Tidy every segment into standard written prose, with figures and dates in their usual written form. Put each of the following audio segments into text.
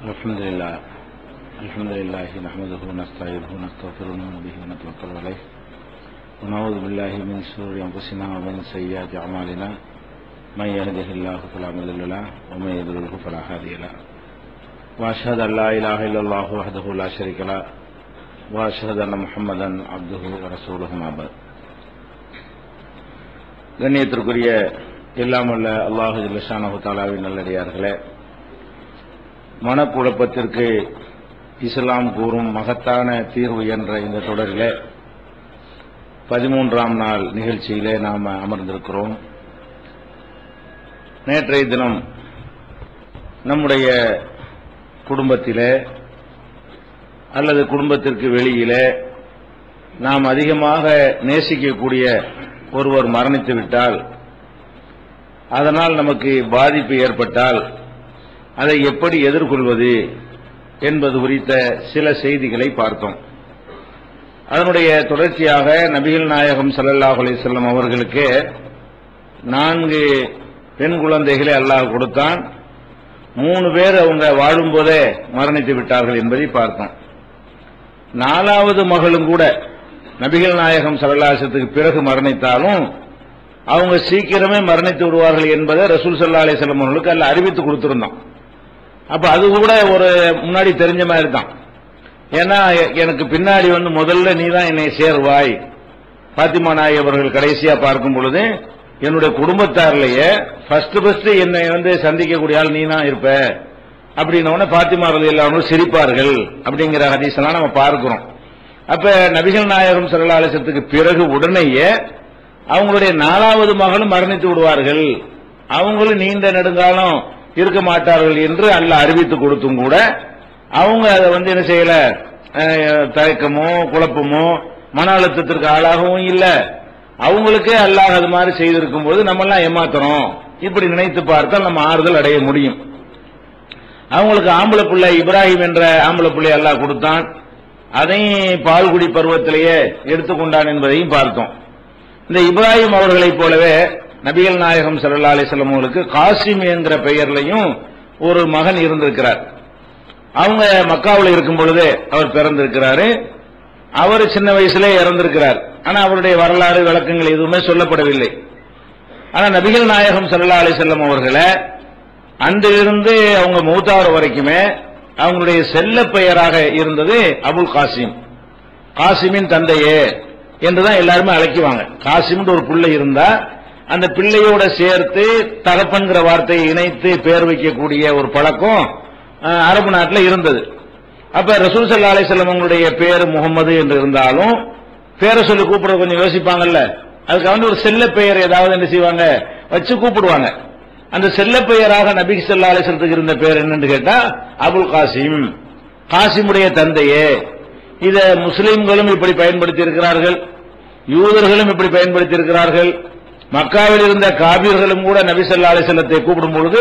الحمد لله نحمده ونستعينه ونستغفره ونؤمن به ونتوكل عليه ونعوذ بالله من شرور انفسنا ومن سيئات اعمالنا من يهده الله فلا مضل له ومن يضلل فلا هادي له واشهد ان لا اله الا الله وحده لا شريك له واشهد ان محمدا عبده ورسوله ما بعد. கண்ணியத்திற்குரிய எல்லாம் வல்ல அல்லாஹ் ஜல்ல ஷானஹு தஆலாவின் நல்லடியார்களே, மனக்குழப்பத்திற்கு இஸ்லாம் கூறும் மகத்தான தீர்வு என்ற இந்த தொடரிலே 13ஆம் நாள் நிகழ்ச்சியிலே நாம் அமர்ந்திருக்கிறோம். நேற்றைய தினம் நம்முடைய குடும்பத்திலே அல்லது குடும்பத்திற்கு வெளியிலே நாம் அதிகமாக நேசிக்கக்கூடிய ஒருவர் மரணித்து விட்டால், அதனால் நமக்கு பாதிப்பு ஏற்பட்டால் அதை எப்படி எதிர்கொள்வது என்பது குறித்த சில செய்திகளை பார்த்தோம். அதனுடைய தொடர்ச்சியாக நபிகள் நாயகம் ஸல்லல்லாஹு அலைஹி வஸல்லம் அவர்களுக்கு 4 பெண் குழந்தைகளை அல்லாஹ் கொடுத்தான். 3 பேர் அவங்க வாழும்போதே மரணித்து விட்டார்கள் என்பதை பார்த்தோம். 4வது மகளும் கூட நபிகள் நாயகம் ஸல்லல்லாஹு அலைஹி வஸல்லத்துக்கு பிறகு மரணித்தாலும் அவங்க சீக்கிரமே மரணித்து விடுவார்கள் என்பதை ரசூல் ஸல்லல்லாஹு அலைஹி வஸல்லம் அவர்களுக்கு அல்லாஹ் அறிவித்து கொடுத்திருந்தான். அப்ப அது கூட ஒரு முன்னாடி தெரிஞ்ச மாதிரி தான். ஏன்னா எனக்கு பின்னாடி முதல்ல நீ தான் என்னை சேர்வாய். பாத்திமா நாயகி அவர்கள் கடைசியா பார்க்கும் பொழுது என்னுடைய குடும்பத்தாரிலேயே ஃபர்ஸ்ட் என்னை சந்திக்கக்கூடிய ஆள் நீ தான் இருப்ப அப்படின்ன பாத்திமா ரலியல்லாஹு அன்ஹா சிரிப்பார்கள் அப்படிங்கிற ஹதீஸ் எல்லாம் நம்ம பார்க்கிறோம். அப்ப நபிகள் நாயகம் ஸல்லல்லாஹு அலைஹி வஸல்லத்துக்கு பிறகு உடனேயே அவங்களுடைய 4வது மகளும் மரணித்து விடுவார்கள், அவங்களும் நீண்ட நெடுங்காலம் இருக்க மாட்டார்கள் என்று அல்லாஹ் அறிவித்து கொடுத்தும் கூட அவங்க அதை என்ன செய்யல, தயக்கமோ குழப்பமோ மன அழுத்தத்திற்கு ஆளாகவும் இல்ல. அவங்களுக்கே அல்லாஹ் அது மாதிரி செய்திருக்கும் போது நம்ம எல்லாம் ஏமாத்துறோம் இப்படி நினைத்து பார்த்தால் நம்ம ஆறுதல் அடைய முடியும். அவங்களுக்கு ஆம்பளை பிள்ளை இப்ராஹிம் என்ற ஆம்பளை பிள்ளை அல்லாஹ் கொடுத்தான். அதையும் பால்குடி பருவத்திலேயே எடுத்துக்கொண்டான் என்பதையும் பார்த்தோம். இந்த இப்ராஹிம் அவர்களைப் போலவே நபிகள் நாயகம் ஸல்லல்லாஹு அலைஹி வஸல்லம் அவர்களுக்கு காசிம் என்கிற பெயர்லையும் ஒரு மகன் இருந்திருக்கிறார். அவங்க மக்காவில் இருக்கும் பொழுது அவர் பிறந்திருக்கிறாரு. அவர் சின்ன வயசுல இறந்திருக்கிறார். ஆனா அவருடைய வரலாறு விளக்கங்கள் எதுவுமே சொல்லப்படவில்லை. ஆனா நபிகள் நாயகம் ஸல்லல்லாஹு அலைஹி வஸல்லம் அவர்களை அன்றிலிருந்து அவங்க மௌத்தாவர வரைக்குமே அவங்களுடைய செல்ல பெயராக இருந்தது அபுல் காசிம், காசிமின் தந்தையே என்றுதான் எல்லாருமே அழைக்குவாங்க. காசிம் ஒரு பிள்ளை இருந்தா அந்த பிள்ளையோட சேர்த்து தகப்பன்கிற வார்த்தையை இணைத்து பேர் வைக்கக்கூடிய ஒரு பழக்கம் அரபு நாட்டில் இருந்தது. அப்ப ரசூல் ஸல்லல்லாஹு அலைஹி வஸல்லம் அவங்களுடைய பேர் முகமது என்று இருந்தாலும் பேரை சொல்லி கூப்பிட கொஞ்சம் யோசிப்பாங்கல்ல. அதுக்கு ஒரு செல்ல பெயர் ஏதாவது என்ன செய்வாங்க, வச்சு கூப்பிடுவாங்க. அந்த செல்ல பெயராக நபி ஸல்லல்லாஹு அலைஹி வஸல்லத்துக்கு இருந்த பேர் என்னன்னு கேட்டா அபுல் காசிம், காசிமுடைய தந்தையே. இத முஸ்லிம்களும் இப்படி பயன்படுத்தி இருக்கிறார்கள், யூதர்களும் இப்படி பயன்படுத்தி இருக்கிறார்கள். மக்காவில் இருந்த காபீர்களும் கூட நபி ஸல்லல்லாஹு அலைஹி வஸல்லத்தை கூப்பிடும் பொழுது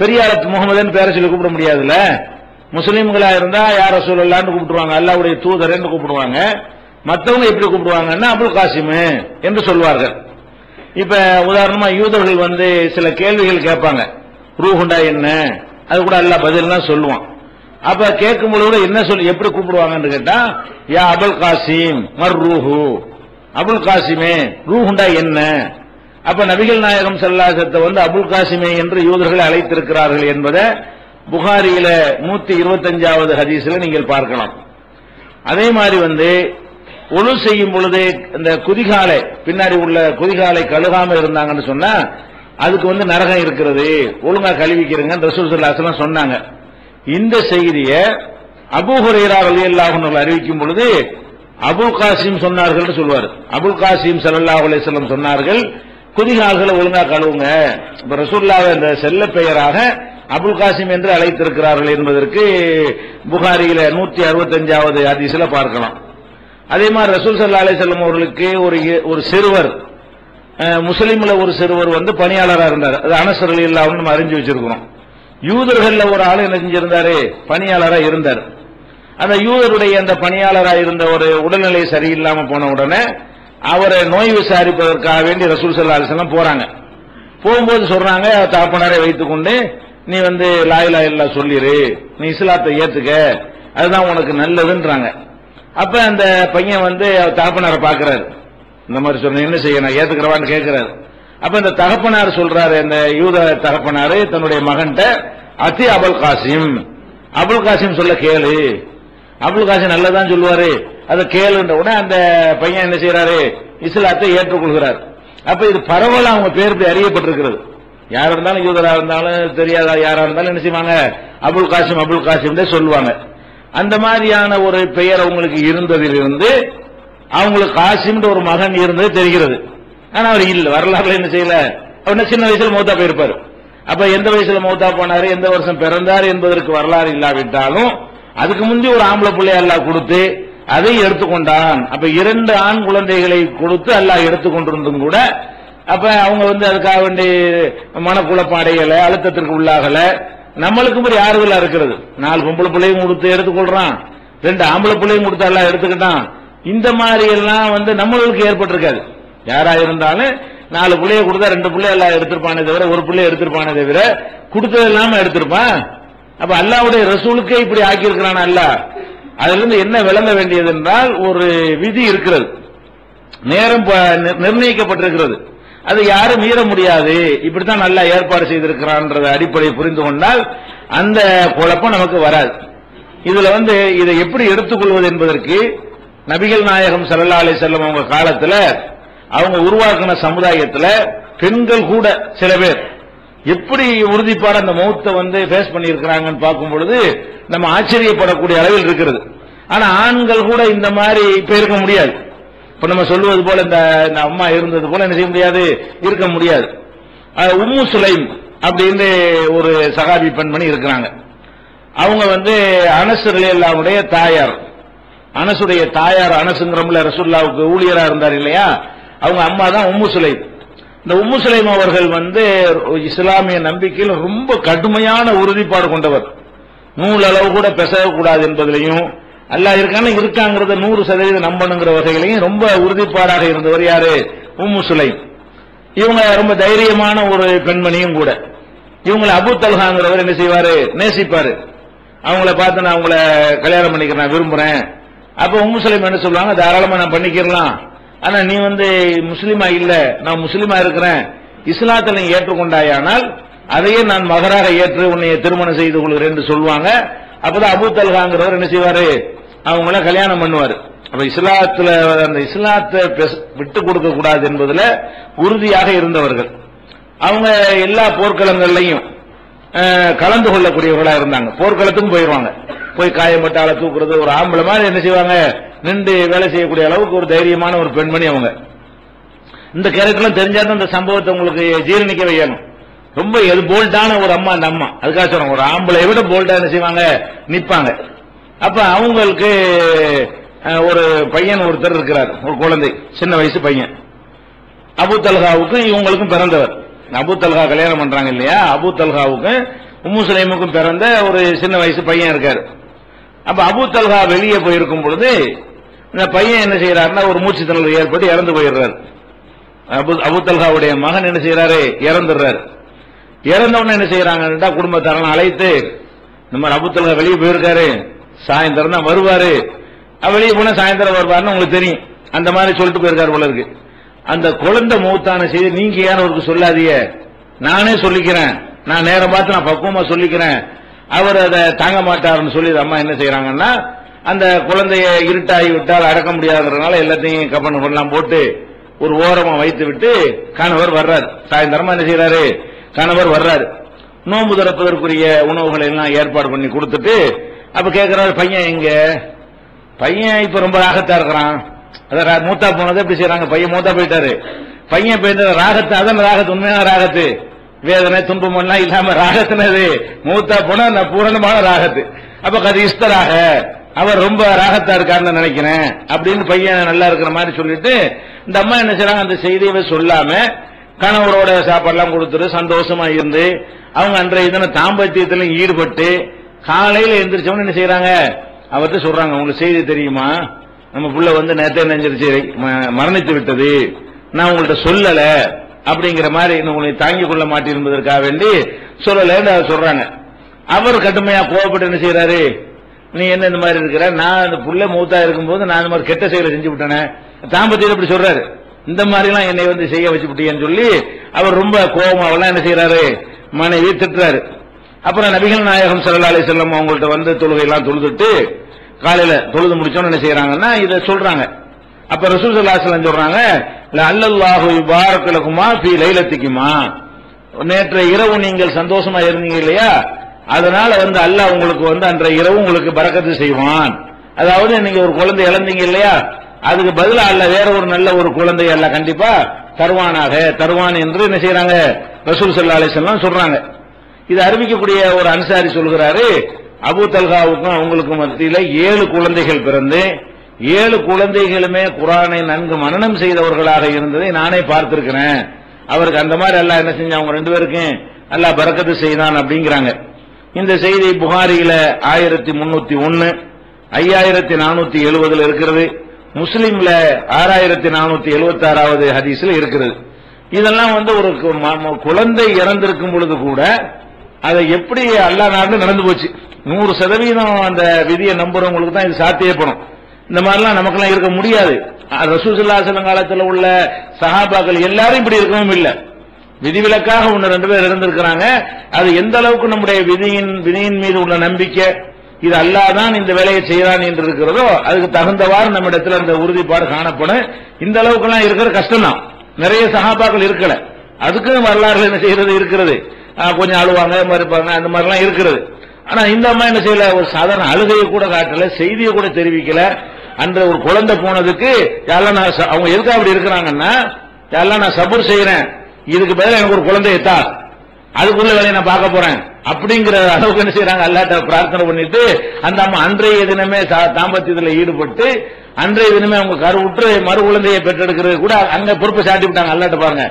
பெரியார் முகமதுன்னு பேரை சொல்லி கூப்பிட முடியாதுல்ல. முஸ்லிம்களா இருந்தா யார் ரசூலுல்லாஹ்னு கூப்பிடுவாங்க, அல்லாஹ்வுடைய தூதர் என்று கூப்பிடுவாங்க. மற்றவங்க எப்படி கூப்பிடுவாங்கன்னா அபுல் காசிம் என்று சொல்வார்கள். இப்ப உதாரணமா யூதர்கள் சில கேள்விகள் கேட்பாங்க, ரூஹுண்டா என்ன, அது கூட அல்லாஹ் பதில் தான் சொல்லுவான். அப்ப கேட்கும் பொழுது என்ன சொல்லி எப்படி கூப்பிடுவாங்கன்னு கேட்டா யா அபுல் காசிம் மர் ரூஹு, அபுல் காசிமே ரூஹுண்டா என்ன. அப்ப நபிகள் நாயகம் ஸல்லல்லாஹு அலைஹி வஸல்லம் அபுல் காசிமே என்று யூதர்களை அழைத்திருக்கிறார்கள் என்பதை புகாரியில 125வது ஹதீஸ்ல நீங்கள் பார்க்கலாம். அதே மாதிரி ஒழு செய்யும் பொழுது இந்த குதிகாலை பின்னாடி உள்ள குதிகாலை கழுகாம இருந்தாங்கன்னு சொன்னா அதுக்கு நரகம் இருக்கிறது, ஒழுங்கா கழுவிக்கிறங்க ரசூல் ஸல்லல்லாஹு அலைஹி வஸல்லம் சொன்னாங்க. இந்த செய்தியை அபூ ஹுரைரா ரலியல்லாஹு அன்ஹு அறிவிக்கும் பொழுது அபுல் காசிம் சொன்னார்கள் சொல்வார். அபுல் காசிம் ஸல்லல்லாஹு அலைஹி வஸல்லம் சொன்னார்கள், குதிகால்களை ஒழுங்கா கழுவுங்க. இப்ப ரசூலுல்லாஹ் என்ற செல்ல பெயராக அபுல் காசிம் என்று அழைத்திருக்கிறார்கள் என்பதற்கு புகாரியில 165வது ஹதீஸ்ல பார்க்கலாம். அதே மாதிரி ரசூல் ஸல்லல்லாஹு அலைஹி வஸல்லம் அவர்களுக்கு ஒரு சிறுவர், முஸ்லிம்ல ஒரு சிறுவர் பணியாளராக இருந்தார். அது அனஸ் ரலியல்லாஹு அன்ஹு நம்ம அறிஞ்சு வச்சிருக்கிறோம். யூதர்கள்ல ஒரு ஆளு என்ன செஞ்சிருந்தாரு, பணியாளராக இருந்தார். அந்த யூதருடைய அந்த பணியாளராக இருந்த ஒரு உடல்நிலை சரியில்லாம போன உடனே அவரை நோய் விசாரிப்பதற்காக வேண்டி ரசூல் ஸல்லல்லாஹு அலைஹி வஸல்லம் போறாங்க. போகும்போது சொல்றாங்க தகப்பனாரை வைத்துக் கொண்டு நீ வந்து லா இலாஹ இல்லல்லாஹ் சொல்லிரு, நீ இஸ்லாத்தை ஏத்துக்க, அதுதான் உனக்கு நல்லதுன்றாங்க. அப்ப அந்த பையன் வந்து தகப்பனாரை பாக்குறாரு, இந்த மாதிரி சொன்ன என்ன செய்ய நான் ஏத்துக்கிறவான்னு கேட்கிறாரு. அப்ப இந்த தகப்பனார் சொல்றாரு, இந்த யூத தகப்பனாரு தன்னுடைய மகன்கிட்ட அதி அபுல் காசிம், அபுல் காசிம் சொல்ல கேளு, அபுல் காசிம் நல்லதான் சொல்லுவாரு, அதை கேளுன்ற உடனே அந்த பையன் என்ன செய்யறாரு, இஸ்லாத்தை ஏற்றுக்கொள்கிறார். அப்ப இது பரவலா அவங்க பேர் இப்படி அறியப்பட்டிருக்கிறது. யாரா இருந்தாலும் யூதரா இருந்தாலும் தெரியாதா யாரா இருந்தாலும் என்ன செய்வாங்க, அபுல் காசிம் அபுல் காசிம் சொல்லுவாங்க. அந்த மாதிரியான ஒரு பெயர் அவங்களுக்கு இருந்ததிலிருந்து அவங்களுக்கு காசிம் ஒரு மகன் இருந்தது தெரிகிறது. ஆனா அவர் இல்ல, வரலாறுல என்ன செய்யல, அவர் சின்ன வயசுல மௌத்தா போயிருப்பாரு. அப்ப எந்த வயசுல மௌத்தா போனாரு, எந்த வருஷம் பிறந்தார் என்பதற்கு வரலாறு இல்லாவிட்டாலும் அதுக்கு முந்தி ஒரு ஆம்பளை பிள்ளைய அல்லாஹ் கொடுத்து அதை எடுத்துக்கொண்டான். அப்ப 2 ஆண் குழந்தைகளை கொடுத்து அல்லாஹ் எடுத்துக்கொண்டிருந்தும் கூட அப்ப அவங்க வந்து அதுக்காக வேண்டி மனக்குழப்பம் அடையல, அழுத்தத்திற்கு உள்ளாகல. நம்மளுக்கு ஒரு ஆறுதலா இருக்கிறது, 4 பொம்பளை பிள்ளையும் கொடுத்து எடுத்துக்கொள்றான், 2 ஆம்பளை பிள்ளையும் கொடுத்து எல்லாம் எடுத்துக்கிட்டான். இந்த மாதிரி எல்லாம் வந்து நம்மளுக்கு ஏற்பட்டிருக்காது. யாரா இருந்தாலும் 4 பிள்ளைய கொடுத்தா 2 பிள்ளை எல்லாம் எடுத்திருப்பானே தவிர 1 பிள்ளை எடுத்திருப்பானே தவிர கொடுத்தது இல்லாம எடுத்திருப்பான். அப்ப அல்லாஹ்வுடைய ரசூலுக்கே இப்படி ஆக்கியிருக்கிறான் அல்லாஹ். அதுல இருந்து என்ன விளங்க வேண்டியது என்றால், ஒரு விதி இருக்கிறது, நேரம் நிர்ணயிக்கப்பட்டிருக்கிறது, அது யாரும் மீற முடியாது. இப்படித்தான் நல்லா ஏற்பாடு செய்திருக்கிறான்ற அடிப்படையை புரிந்து கொண்டால் அந்த குழப்பம் நமக்கு வராது. இதுல வந்து இதை எப்படி எடுத்துக்கொள்வது என்பதற்கு நபிகள் நாயகம் ஸல்லல்லாஹு அலைஹி வஸல்லம் அவங்க காலத்துல அவங்க உருவாக்கின சமுதாயத்துல பெண்கள் கூட சில பேர் எப்படி உறுதிப்பாட அந்த மௌத்தை வந்து ஃபேஸ் பண்ணி இருக்கிறாங்கன்னு பார்க்கும் பொழுது நம்ம ஆச்சரியப்படக்கூடிய அளவில் இருக்கிறது. ஆனா ஆண்கள் கூட இந்த மாதிரி இப்ப இருக்க முடியாது. இப்ப நம்ம சொல்லுவது போல இந்த அம்மா இருந்தது போல என்ன செய்ய முடியாது, இருக்க முடியாது. உம்மு சுலைம் அப்படின்னு ஒரு சஹாபி பெண்மணி இருக்கிறாங்க. அவங்க வந்து அனஸ் ரலியல்லாஹு அன்ஹுடைய தாயார். அனசுடைய தாயார், அனசுங்கிறவங்கள ரசூலுல்லாஹ்வுக்கு ஊழியரா இருந்தார் இல்லையா, அவங்க அம்மா தான் உம்மு சுலைம். இந்த உம்மு சுலைம் அவர்கள் வந்து இஸ்லாமிய நம்பிக்கையில் ரொம்ப கடுமையான உறுதிப்பாடு கொண்டவர். நூலளவு கூட பேசக்கூடாது என்பதிலையும் அல்லாஹ் இருக்காங்கிறத 100% நம்பணுங்கிற வகையிலையும் ரொம்ப உறுதிப்பாடாக இருந்தவர் யாரு, உம்மு சுலைம். இவங்க ரொம்ப தைரியமான ஒரு பெண்மணியும் கூட. இவங்களை அபூ தல்ஹாங்கிறவர் என்ன செய்வாரு, நேசிப்பாரு. அவங்கள பார்த்து நான் அவங்கள கல்யாணம் பண்ணிக்கிறேன், நான் விரும்புறேன். அப்ப உம்மு சுலைம் என்ன சொல்லுவாங்க, தாராளமா நான் பண்ணிக்கிறலாம், ஆனா நீ வந்து முஸ்லீமா இல்ல, நான் முஸ்லீமா இருக்கிறேன், இஸ்லாத்தில் நீ ஏற்றுக்கொண்டாயானால் அதையே நான் மகராக ஏற்று உன்னை திருமணம் செய்து கொள்கிறேன் என்று சொல்லுவாங்க. அப்பதான் அபூ தல்ஹாங்கிறவர் என்ன செய்வாரு, அவங்கள கல்யாணம் பண்ணுவாரு. அப்ப இஸ்லாத்துல அந்த இஸ்லாத்தை விட்டு கொடுக்க கூடாது என்பதுல உறுதியாக இருந்தவர்கள். அவங்க எல்லா போர்க்களங்கள்லையும் கலந்து கொள்ளக்கூடியவர்களா இருந்தாங்க. போர்க்களத்துக்கும் போயிடுவாங்க, போய் காயப்பட்ட ஆளை தூக்குறது, ஒரு ஆம்பளை மாதிரி என்ன செய்வாங்க, நின்று வேலை செய்யக்கூடிய அளவுக்கு ஒரு தைரியமான ஒரு பெண்மணி அவங்க. இந்த கேரக்டர்லாம் தெரிஞ்சாதான் இந்த சம்பவத்தை உங்களுக்கு ஜீரணிக்க வைக்கணும். ரொம்ப போல்டான ஒரு அம்மா அந்த அம்மா, அதுக்காக சொல்றாங்க, ஒரு ஆம்பளை விட போல்டா என்ன செய்வாங்க, நிப்பாங்க. அப்ப அவங்களுக்கு ஒரு பையன் ஒருத்தர் இருக்கிறார், ஒரு குழந்தை, சின்ன வயசு பையன். அபூ தல்ஹாவுக்கும் இவங்களுக்கும் பிறந்தவர். அபூ தல்ஹா கல்யாணம் பண்றாங்க இல்லையா, அபூ தல்ஹாவுக்கும் உம்மு சுலைமுக்கும் பிறந்த ஒரு சின்ன வயசு பையன் இருக்காரு. அப்ப அபூ தல்ஹா வெளியே போயிருக்கும் பொழுது இந்த பையன் என்ன செய்யறாருன்னா ஒரு மூச்சு திணறல் ஏற்பட்டு இறந்து போயிடுறாரு. அபூ தல்ஹாவுடைய மகன் என்ன செய்யறாரு, இறந்துடுறாரு. இறந்தவன என்ன செய்யறாங்கன்னா குடும்பத்தாரன் அழைத்து, இந்த மாதிரி அபூ தல்ஹா வெளியே போயிருக்காரு, சாயந்தரம் தான் வருவாரு, வெளியே போனா சாயந்தரம் வருவாருன்னு உங்களுக்கு தெரியும், அந்த மாதிரி சொல்லிட்டு போயிருக்காரு போல இருக்கு. அந்த குழந்தை மௌத்தான செய்தி நீங்க ஏன் அவருக்கு சொல்லாதீங்க, நானே சொல்லிக்கிறேன், நான் நேரம் பார்த்து நான் பக்குவமா சொல்லிக்கிறேன், அவர் அதை தாங்க மாட்டாருன்னு சொல்லி அம்மா என்ன செய்யறாங்கன்னா அந்த குழந்தைய இருட்டாகி விட்டால் அடக்க முடியாதுன்றதுனால எல்லாத்தையும் கப்பன் பண்ணலாம் போட்டு ஒரு ஓரமா வைத்து விட்டு கணவர் வர்றாரு. சாயந்தரமா என்ன செய்யறாரு, கணவர் வர்றாரு. நோன்பு திறப்பதற்குரிய உணவுகளை எல்லாம் ஏற்பாடு பண்ணி கொடுத்துட்டு அப்ப கேட்கிறாரு, பையன் எங்க, பையன் இப்ப ரொம்ப ராகத்தா இருக்கிறான், அதான் மூத்தா போனதை எப்படி செய்யறாங்க, பையன் மூத்தா போயிட்டாரு, பையன் போயிட்டு ராகத்து, அதான் ராகத்து, உண்மையான ராகத்து, வேதனை துன்பம் எல்லாம் இல்லாம ராகத்தினது மூத்தா போனா பூரணமான ராகத்து. அப்ப கது இஸ்தராக அவர் ரொம்ப ராகத்தா இருக்காருன்னு நினைக்கிறேன் அப்படின்னு பையன் நல்லா இருக்கிற மாதிரி சொல்லிட்டு இந்த அம்மா என்ன செய்றாங்க, அந்த செய்தியவே சொல்லாம கணவரோட சாப்பாடுலாம் கொடுத்துட்டு சந்தோஷமா இருந்து அவங்க அன்றைய தினம் தாம்பத்தியத்திலும் ஈடுபட்டு காலையில எந்திரிச்சவங்க என்ன செய்யறாங்க, அவர்கிட்ட சொல்றாங்க, உங்களுக்கு செய்தி தெரியுமா, நம்ம புள்ள வந்து நேரத்தை நெஞ்சிருச்சு மரணித்து விட்டது, நான் உங்கள்கிட்ட சொல்லல அப்படிங்கிற மாதிரி உங்களை தாங்கிக் கொள்ள மாட்டேன் என்பதற்காக வேண்டி சொல்லலன்னு சொல்றாங்க. அவர் கடுமையா கோவப்பட்டு என்ன செய்யறாரு, நீ என்ன இந்த மாதிரி இருக்கிற, நான் அந்த புள்ள மூத்தா இருக்கும்போது நான் இந்த மாதிரி கெட்ட செயலை செஞ்சு விட்டேனே, தாம்பத்தியம் இப்படி சொல்றாரு, இந்த மாதிரி எல்லாம் என்னை வந்து செய்ய வச்சு விட்டீங்கன்னு சொல்லி அவர் ரொம்ப கோபமாவெல்லாம் என்ன செய்யறாரு, மனைவி திட்டுறாரு. அப்புறம் நபிகள் நாயகம் ஸல்லல்லாஹு அலைஹி வஸல்லம் அவங்கள்ட்ட வந்து தொழுகை எல்லாம் தொழுதுட்டு காலையில தொழுது முடிச்சோன்னு என்ன செய்யறாங்கன்னா இதை சொல்றாங்க. அப்ப ரசூல் ஸல்லல்லாஹு அலைஹி வஸல்லம் சொல்றாங்க, லஅல்லல்லாஹு யுபாரக லகுமா ஃபீ லைலத்திகுமா, நேற்றைய இரவு நீங்கள் சந்தோஷமா இருந்தீங்க இல்லையா, அதனால வந்து அல்லாஹ் உங்களுக்கு வந்து அன்றைய இரவு உங்களுக்கு பரக்கத்து செய்வான். அதாவது நீங்க ஒரு குழந்தை இழந்தீங்க இல்லையா, அதுக்கு பதிலா அல்லாஹ் வேற ஒரு நல்ல ஒரு குழந்தை அல்லாஹ் கண்டிப்பா தருவான் என்று என்ன செய்யறாங்க ரசூல் ஸல்லல்லாஹு அலைஹி வஸல்லம் சொல்றாங்க. இது அறிவிக்கக்கூடிய ஒரு அன்சாரி சொல்கிறாரு, அபூ தல்ஹாவுக்கும் அவங்களுக்கும் மத்தியில 7 குழந்தைகள் பிறந்து 7 குழந்தைகளுமே குர்ஆனை நன்கு மனனம் செய்தவர்களாக இருந்ததை நானே பார்த்திருக்கிறேன். அவருக்கு அந்த மாதிரி அல்லாஹ் என்ன செஞ்சா அவங்க 2 பேருக்கும் அல்லாஹ் பரக்கத்து செய்தான் அப்படிங்கிறாங்க. இந்த செய்தி புகாரியில 1301 5470 இருக்கிறது, முஸ்லிம்ல 6476வது ஹதீஸ்ல இருக்கிறது. இதெல்லாம் வந்து ஒரு குழந்தை இறந்திருக்கும் பொழுது கூட அதை எப்படி அல்லாஹ் நாடு நடந்து போச்சு. 100% அந்த விதியை நம்புறவங்களுக்கு தான் இது சாத்தியப்படும். இந்த மாதிரிலாம் நமக்கெல்லாம் இருக்க முடியாது. ரசூல் ஸல்லல்லாஹு அலைஹி வஸல்லம் காலத்தில் உள்ள சஹாபாக்கள் எல்லாரும் இப்படி இருக்கவும் இல்லை. விதிவிலக்காக 1-2 பேர் இருந்திருக்கிறாங்க. அது எந்த அளவுக்கு நம்முடைய விதியின் மீது உள்ள நம்பிக்கை, இது அல்லாஹ் தான் இந்த வேலையை செய்யறான் என்று இருக்கிறதோ அதுக்கு தகுந்தவாறு நம்ம இடத்துல அந்த உறுதிப்பாடு காணப்படும். இந்த அளவுக்கு எல்லாம் இருக்கிற கஷ்டம் தான். நிறைய சஹாபாக்கள் இருக்கல, அதுக்கு வரலாறு என்ன செய்யறது இருக்கிறது, கொஞ்சம் அழுவாங்க இருப்பாங்க, அந்த மாதிரி எல்லாம் இருக்கிறது. ஆனா இந்த அம்மா என்ன செய்யல, ஒரு சாதாரண அழுகையை கூட காட்டல, செய்தியை கூட தெரிவிக்கல. அன்ற ஒரு குழந்தை போனதுக்கு யாரெல்லாம் அவங்க எதுக்கு அப்படி இருக்கிறாங்கன்னா, யாரெல்லாம் நான் சபூர் செய்யறேன், இதுக்கு பதிலா எனக்கு ஒரு குழந்தையை தா, அதுக்குள்ள வேலையை நான் பார்க்க போறேன் அப்படிங்கிற அளவுக்கு என்ன செய்யறாங்க, அல்லாஹ்ட்ட பிரார்த்தனை பண்ணிட்டு அந்த அம்மா அன்றைய தினமே தாம்பத்தியத்தில் ஈடுபட்டு அன்றைய தினமே அவங்க கருவுற்று மறு குழந்தையை பெற்றெடுக்கிறது கூட அங்க பொறுப்பை சாட்டி விட்டாங்க அல்லாஹ்ட்ட. பாருங்க,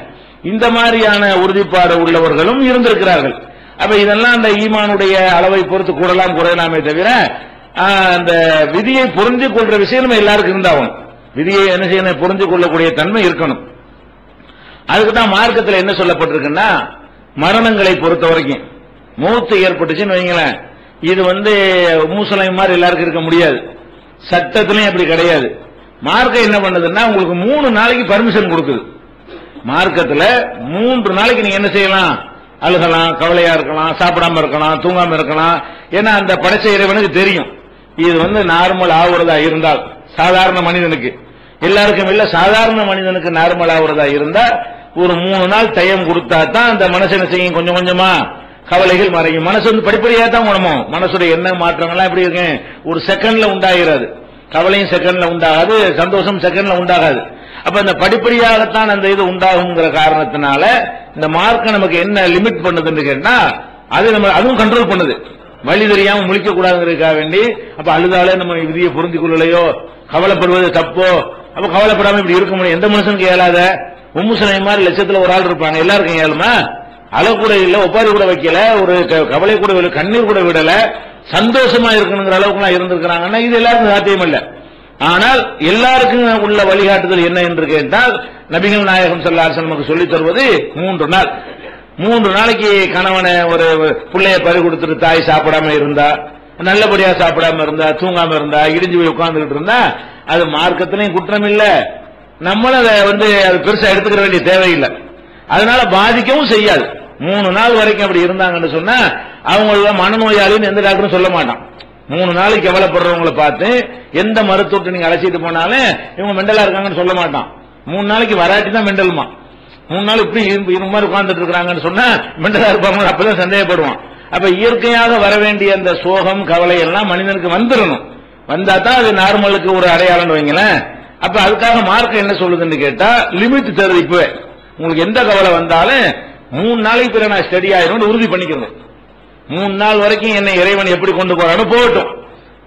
இந்த மாதிரியான உறுதிப்பாடு உள்ளவர்களும் இருந்திருக்கிறார்கள். அப்ப இதெல்லாம் அந்த ஈமானுடைய அளவை பொறுத்து கூடலாம் குறையலாமே தவிர அந்த விதியை புரிஞ்சு கொள்ற விஷயம் எல்லாருக்கும் இருந்தாகும். விதியை என்ன செய்யணும், புரிஞ்சு கொள்ளக்கூடிய தன்மை இருக்கணும். அதுக்குதான் மார்க்கத்தில் என்ன சொல்லப்பட்டிருக்குன்னா, மரணங்களை பொறுத்த வரைக்கும் மௌத்து ஏற்பட்டுச்சுன்னு வைங்களேன், இது வந்து மூசலை மாதிரி எல்லாருக்கும் இருக்க முடியாது. சட்டத்திலையும் அப்படி கிடையாது. மார்க்கம் என்ன பண்ணுதுன்னா உங்களுக்கு 3 நாளைக்கு பர்மிஷன் கொடுக்குது. மார்க்கத்துல 3 நாளைக்கு நீங்க என்ன செய்யலாம், அழுகலாம், கவலையா இருக்கலாம், சாப்பிடாம இருக்கலாம், தூங்காம இருக்கலாம். ஏன்னா அந்த படைச்ச இறைவனுக்கு தெரியும் இது வந்து நார்மல் ஆகுறதா இருந்தால், சாதாரண மனிதனுக்கு எல்லாருக்கும் இல்ல, சாதாரண மனிதனுக்கு நார்மல் ஆகுறதா இருந்தா ஒரு 3 நாள் டைம் கொடுத்தா தான் அந்த மனசு செய்யும், கொஞ்சம் கொஞ்சமா கவலைகள் மறையும். மனசு வந்து படிப்படியா தான் உணமும். மனசுடைய எண்ண மாற்றங்கள்லாம் எப்படி இருக்கு, ஒரு செகண்ட்ல உண்டாகிறது. கவலையும் செகண்ட்ல உண்டாகாது, சந்தோஷம் செகண்ட்ல உண்டாகாது. அப்ப இந்த படிப்படியாகத்தான் அந்த இது உண்டாகுங்கிற காரணத்தினால இந்த மார்க்க நமக்கு என்ன லிமிட் பண்ணுதுன்னு கேட்டா, அது நம்ம அதுவும் கண்ட்ரோல் பண்ணுது. வழி தெரியாம முழிக்க கூடாதுங்கிறதுக்காக வேண்டி. அப்ப அழுதாலே நம்ம விதியை புரிந்து கொள்ளலையோ, கவலைப்படுவது தப்போ, அப்ப கவலைப்படாம இப்படி இருக்க முடியும். எந்த மனுஷனுக்கு இயலாத, உம்முசனை மாதிரி லட்சத்துல ஒரு ஆள் இருப்பாங்க, எல்லாருக்கும் இயலுமா? அழக்கூட இல்ல, ஒப்பாரி கூட வைக்கல, ஒரு கவலை கூட விடல, கண்ணீர் கூட விடல, சந்தோஷமா இருக்கணுங்கிற அளவுக்கு இருந்திருக்கிறாங்கன்னா இது எல்லாருக்கும் சாத்தியம் இல்ல. ஆனால் எல்லாருக்கும் உள்ள வழிகாட்டுதல் என்ன என்று கேட்டால், நபிகள் நாயகம் ஸல்லல்லாஹு அலைஹி வஸல்லம் சொல்லித் தருவது 3 நாள். 3 நாளைக்கு கணவனை ஒரு பிள்ளைய பறி கொடுத்துட்டு தாய் சாப்பிடாம இருந்தா, நல்லபடியா சாப்பிடாம இருந்தா, தூங்காம இருந்தா, இடிஞ்சு போய் உட்கார்ந்துட்டு இருந்தா அது மார்க்கத்திலையும் குற்றம் இல்ல, நம்மளும் அதை வந்து அது பெருசா எடுத்துக்கிற வேண்டிய தேவையில்லை. அதனால பாதிக்கவும் செய்யாது. 3 நாள் வரைக்கும் அப்படி இருந்தாங்கன்னு சொன்னா அவங்கள மனநோயாளின்னு எந்த டாக்டரும் சொல்ல மாட்டான். 3 நாளைக்கு கவலைப்படுறவங்களை பார்த்து எந்த மருத்துவத்தை நீங்க அழைச்சிட்டு போனாலும் இவங்க மெண்டலா இருக்காங்கன்னு சொல்ல மாட்டான். 3 நாளைக்கு வராட்டி தான் மெண்டலுமா. 3 நாள் இப்படி இது மாதிரி உட்கார்ந்துட்டு இருக்காங்கன்னு சொன்னா மெண்டலா இருப்பாங்க, அப்பதான் சந்தேகப்படுவான். அப்ப இயற்கையாக வர வேண்டிய அந்த சோகம் கவலை எல்லாம் மனிதனுக்கு வந்துடணும். வந்தா தான் அது நார்மலுக்கு ஒரு அடையாளம் வைங்களேன். அப்ப அதுக்காக மார்க்கம் என்ன சொல்லுதுன்னு கேட்டா, லிமிட் தருது. இப்ப உங்களுக்கு எந்த கவலை வந்தாலும் 3 நாளைக்கு பிறகு நான் ஸ்டடி ஆயிரும் உறுதி பண்ணிக்கணும். 3 நாள் வரைக்கும் என்னை இறைவன் எப்படி கொண்டு போறான்னு போகட்டும்.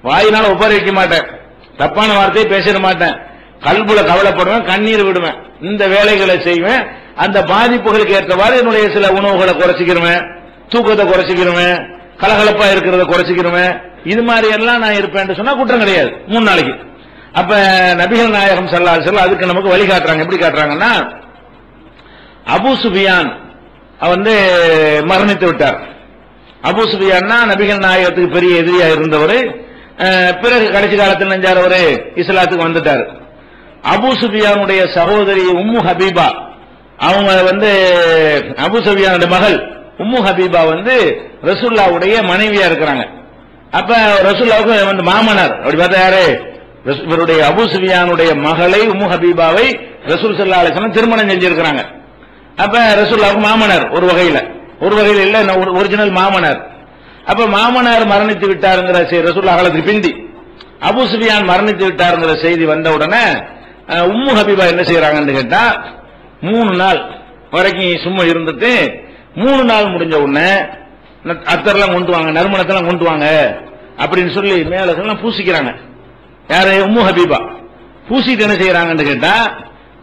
வாயினால ஒப்பாரி வைக்க மாட்டேன், தப்பான வார்த்தையை பேசிட மாட்டேன், கல்புல கவலைப்படுவேன், கண்ணீர் விடுவேன், இந்த வேலைகளை செய்வேன். அந்த பாதிப்புகளுக்கு ஏற்றவாறு என்னுடைய சில உணவுகளை குறைச்சிக்கிறேன், தூக்கத்தை குறைச்சிக்கிறேன், கலகலப்பா இருக்கிறத குறைச்சிக்கிறேன். இது மாதிரி எல்லாம் நான் இருப்பேன் சொன்னா குற்றம் கிடையாது 3 நாளைக்கு. அப்ப நபிகள் நாயகம் ஸல்லல்லாஹு அலைஹி வஸல்லம் அதுக்கு நமக்கு வழி காட்டுறாங்க. எப்படி காட்டுறாங்கன்னா, அபூ சுஃபியான் வந்து மரணித்து விட்டார். அபூ சுஃபியான்னா நபிகள் நாயகத்துக்கு பெரிய எதிரியா இருந்தவர். பிறகு கடைசி காலத்தில் நெஞ்சாரவர் இஸ்லாத்துக்கு வந்துட்டார். அபூ சுஃபியானுடைய சகோதரி உம்மு ஹபீபா, அவங்க வந்து அபூ சுஃபியானுடைய மகள் உம்மு ஹபீபா வந்து ரசூலுல்லாஹ்வுடைய மனைவியா இருக்கிறாங்க. அப்ப ரசூலுல்லாஹ்வுக்கு வந்து மாமனார். அப்படி பார்த்தா யாரு? இவருடைய அபூ சுஃபியானுடைய மகளை உம்மு ஹபீபாவை ரசூல் ஸல்லல்லாஹு அலைஹி வஸல்லம் திருமணம் செஞ்சிருக்கிறாங்க. அப்ப ரசூலுல்லாஹ்வுக்கு மாமனார் ஒரு வகையில இல்ல, ஒரிஜினல் மாமனார். அப்ப மாமனார் மரணித்து விட்டாருங்கிற ரசூலுல்லாஹ் காலத்துக்கு பிந்தி அபூ சுஃபியான் மரணித்து விட்டாருங்கிற செய்தி வந்த உடனே உம்மு ஹபீபா என்ன செய்யறாங்கன்னு கேட்டா, 3 நாள் வரைக்கும் சும்மா இருந்துட்டு 3 நாள் முடிஞ்ச உடனே அத்தர்லாம் கொண்டு வாங்க, நறுமணத்தெல்லாம் கொண்டு வாங்க அப்படின்னு சொல்லி மேலெல்லாம் பூசிக்கிறாங்க. யாரு? உம்மு ஹபீபா. பூசிட்டு என்ன செய்யறாங்கன்னு கேட்டா,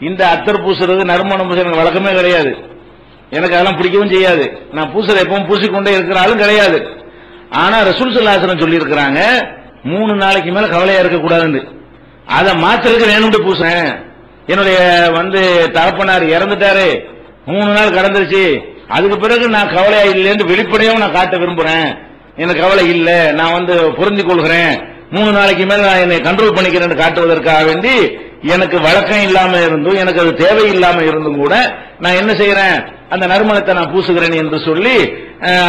இந்த அத்தர் பூசுறது நறுமணம் பூசுறது வழக்கமே கிடையாது, எனக்கு அதெல்லாம் பிடிக்கவும் செய்யாது, நான் பூசுற எப்பவும் பூசிக்கொண்டே இருக்கிற ஆளும் கிடையாது. ஆனா ரசூல் ஸல்லல்லாஹு அலைஹி வஸல்லம் சொல்லி இருக்கிறாங்க 3 நாளைக்கு மேல கவலையா இருக்க கூடாதுன்னு. அதை மாத்திரக்கு வேணும்னு பூசுறேன். என்னுடைய வந்து தகப்பனார் இறந்துட்டாரு, 3 நாள் கடந்துருச்சு, அதுக்கு பிறகு நான் கவலையா இல்லைன்னு வெளிப்படையாவும் நான் காட்ட விரும்புறேன். எனக்கு கவலை இல்ல, நான் வந்து பொருந்திக் கொள்கிறேன், 3 நாளைக்கு மேல நான் என்னை கண்ட்ரோல் பண்ணிக்கிறேன்னு காட்டுவதற்காக வேண்டி எனக்கு வழக்கம் இல்லாம இருந்தும் எனக்கு அது தேவை இல்லாம இருந்தும் கூட நான் என்ன செய்யறேன், அந்த நறுமணத்தை நான் பூசுகிறேன் என்று சொல்லி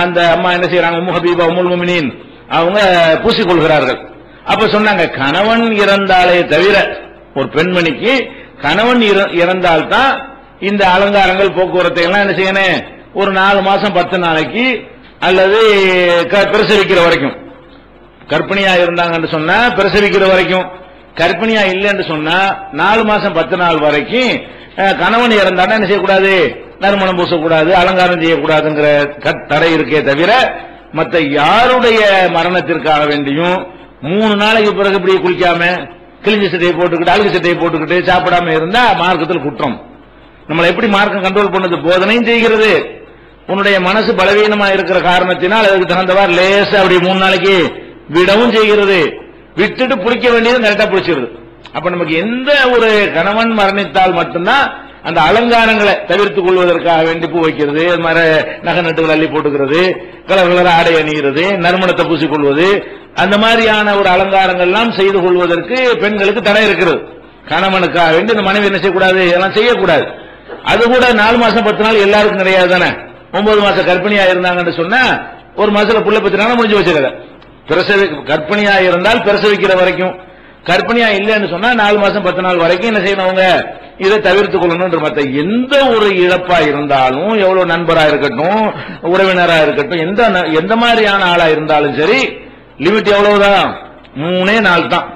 அந்த அம்மா என்ன செய்யறாங்க, உம்மு ஹபீபா உம்முல் முஃமினீன் அவங்க பூசிக்கொள்கிறார்கள். அப்ப சொன்னாங்க, கணவன் இறந்தாலே தவிர ஒரு பெண்மணிக்கு கணவன் இறந்தால்தான் இந்த அலங்காரங்கள் போக்குவரத்தை எல்லாம் என்ன செய்யணும், ஒரு 4 மாசம் 10 நாளைக்கு அல்லது பிரசவிக்கிற வரைக்கும். கர்ப்பிணியா இருந்தாங்கன்னு சொன்னா பிரசவிக்கிற வரைக்கும், கர்ப்பிணியா இல்லைன்னு சொன்னா 4 மாசம் 10 நாள் வரைக்கும் கணவன் இறந்தாலும் என்ன செய்யக்கூடாது, நறுமணம் பூசக்கூடாது, அலங்காரம் செய்யக்கூடாதுங்கிற தடை இருக்கே தவிர மற்ற யாருடைய மரணத்திற்காக வேண்டியும் 3 நாளைக்கு பிறகு இப்படி குளிக்காம கிழிஞ்ச சட்டையை போட்டுக்கிட்டு அழுகு சட்டையை போட்டுக்கிட்டு சாப்பிடாம இருந்தா மார்க்கத்தில் குற்றம். நம்மளை எப்படி மார்க்கம் கண்ட்ரோல் பண்ணது? போதனையும் செய்கிறது. உன்னுடைய மனசு பலவீனமா இருக்கிற காரணத்தினால் அதுக்கு தகுந்தவாறு லேசா அப்படி 3 நாளைக்கு விடவும் செய்கிறது. விட்டுட்டு பிடிக்க வேண்டியது கரெக்டா பிடிச்சிருது. அப்ப நமக்கு எந்த ஒரு கணவன் மரணித்தால் மட்டும்தான் அந்த அலங்காரங்களை தவிர்த்துக் கொள்வதற்காக வேண்டி பூ வைக்கிறது, நகை நட்டுகள் அள்ளி போட்டுக்கிறது, கலர் கலர் ஆடை அணிகிறது, நறுமணத்தை பூசிக்கொள்வது, அந்த மாதிரியான ஒரு அலங்காரங்கள் எல்லாம் செய்து கொள்வதற்கு பெண்களுக்கு தடை இருக்கிறது. கணவனுக்காக வேண்டி இந்த மனைவி என்ன செய்யக்கூடாது, இதெல்லாம் செய்யக்கூடாது. அது கூட 4 மாசம் 10 நாள் எல்லாருக்கும் கிடையாது தானே. 9 மாசம் கர்ப்பிணியா இருந்தாங்கன்னு சொன்னா ஒரு மாசத்துல புள்ள பெற்றுனா முடிஞ்சு வச்சிருக்க. கர்ப்பிணியா இருந்தால் பிரசவிக்கிற வரைக்கும், கர்ப்பிணியா இல்லைன்னு சொன்னா 4 மாசம் 10 நாள் வரைக்கும் என்ன செய்யணும், அவங்க இதை தவிர்த்துக் கொள்ளணும். மற்ற எந்த ஒரு இழப்பா இருந்தாலும், எவ்வளவு நண்பரா இருக்கட்டும், உறவினரா இருக்கட்டும், எந்த மாதிரியான ஆளா இருந்தாலும் சரி, லிமிட் எவ்வளவுதான், 3 நாள் தான்.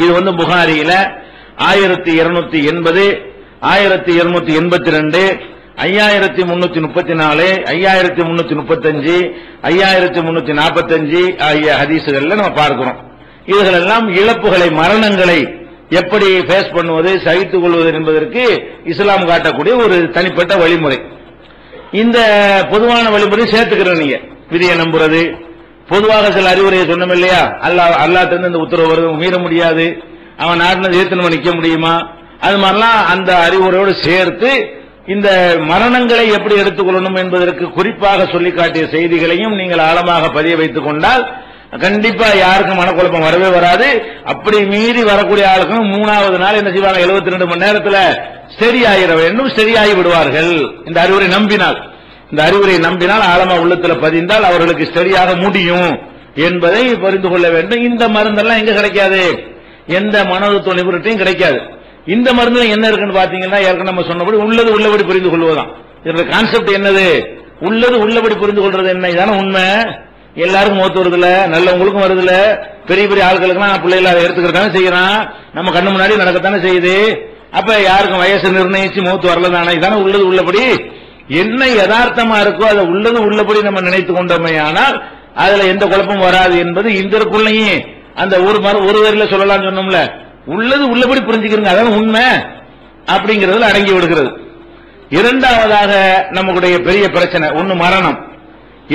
இது வந்து புகாரியில 1280, 1282, 5334, 5335, 5345 ஆகிய ஹதீசுகள்ல நம்ம பார்க்கிறோம். இதுகளெல்லாம் இழப்புகளை, மரணங்களை எப்படி ஃபேஸ் பண்ணுவது, சகித்துக் கொள்வது என்பதற்கு இஸ்லாம் காட்டக்கூடிய ஒரு தனிப்பட்ட வழிமுறை. இந்த பொதுவான வழிமுறை சேர்த்துக்கிறோம். நீங்க விதியை நம்புறது, பொதுவாக சில அறிவுரையை சொன்னோம் இல்லையா, அல்லாஹ் இந்த உத்தரவு வருது, மீற முடியாது, அவன் நாட்டினது ஏத்து நம்ம நிக்க முடியுமா, அது மாதிரிலாம் அந்த அறிவுரையோடு சேர்த்து இந்த மரணங்களை எப்படி எடுத்துக்கொள்ளணும் என்பதற்கு குறிப்பாக சொல்லி காட்டிய செய்திகளையும் நீங்கள் ஆழமாக பதிய வைத்துக் கொண்டால் கண்டிப்பா யாருக்கும் மனக்குழப்பம் வரவே வராது. அப்படி மீறி வரக்கூடிய ஆளுக்கும் 3வது நாள் என்ன செய்வாங்க, 72 மணி நேரத்தில் சரியாயிர வேண்டும், சரியாகி விடுவார்கள். இந்த அறிவுரை நம்பினால் ஆழமா உள்ளத்தில் பதிந்தால் அவர்களுக்கு சரியாக முடியும் என்பதை புரிந்து கொள்ள வேண்டும். இந்த மருந்தெல்லாம் எங்க கிடைக்காது, எந்த மனோதத்துவ நிபுணத்தையும் கிடைக்காது. இந்த மருந்துல என்ன இருக்குன்னு பாத்தீங்கன்னா, ஏற்கனவே நம்ம சொன்னபடி உள்ளது உள்ளபடி புரிந்து கொள்வதுதான் இதோட கான்செப்ட். என்னது, உள்ளது உள்ளபடி புரிந்து கொள்றது என்ன, இதான உண்மை. எல்லாருக்கும் மூத்து வருதுல, நல்லவங்களுக்கும் வருதுல, பெரிய பெரிய ஆட்களுக்குலாம் பிள்ளைகளை அதை எடுத்துக்கிறதானே செய்யறான், நம்ம கண்ணு முன்னாடி நடக்கத்தானே செய்யுது. அப்ப யாருக்கும் வயசு நிர்ணயிச்சு மூத்து வரலதானே, இதான உள்ளது உள்ளபடி. என்ன யதார்த்தமா இருக்கோ அதை உள்ளது உள்ளபடி நம்ம நினைத்து கொண்டோமே, ஆனால் அதுல எந்த குழப்பமும் வராது என்பது இதற்குள்ளேயும் அந்த ஒரு வரியில சொல்லலாம் சொன்னோம்ல, உள்ளது உள்ளபடி புரிஞ்சுக்கிறீங்க, அதான் உண்மை அப்படிங்கிறதுல அடங்கி விடுகிறது. இரண்டாவதாக நம்முடைய பெரிய பிரச்சனை ஒன்னு மரணம்.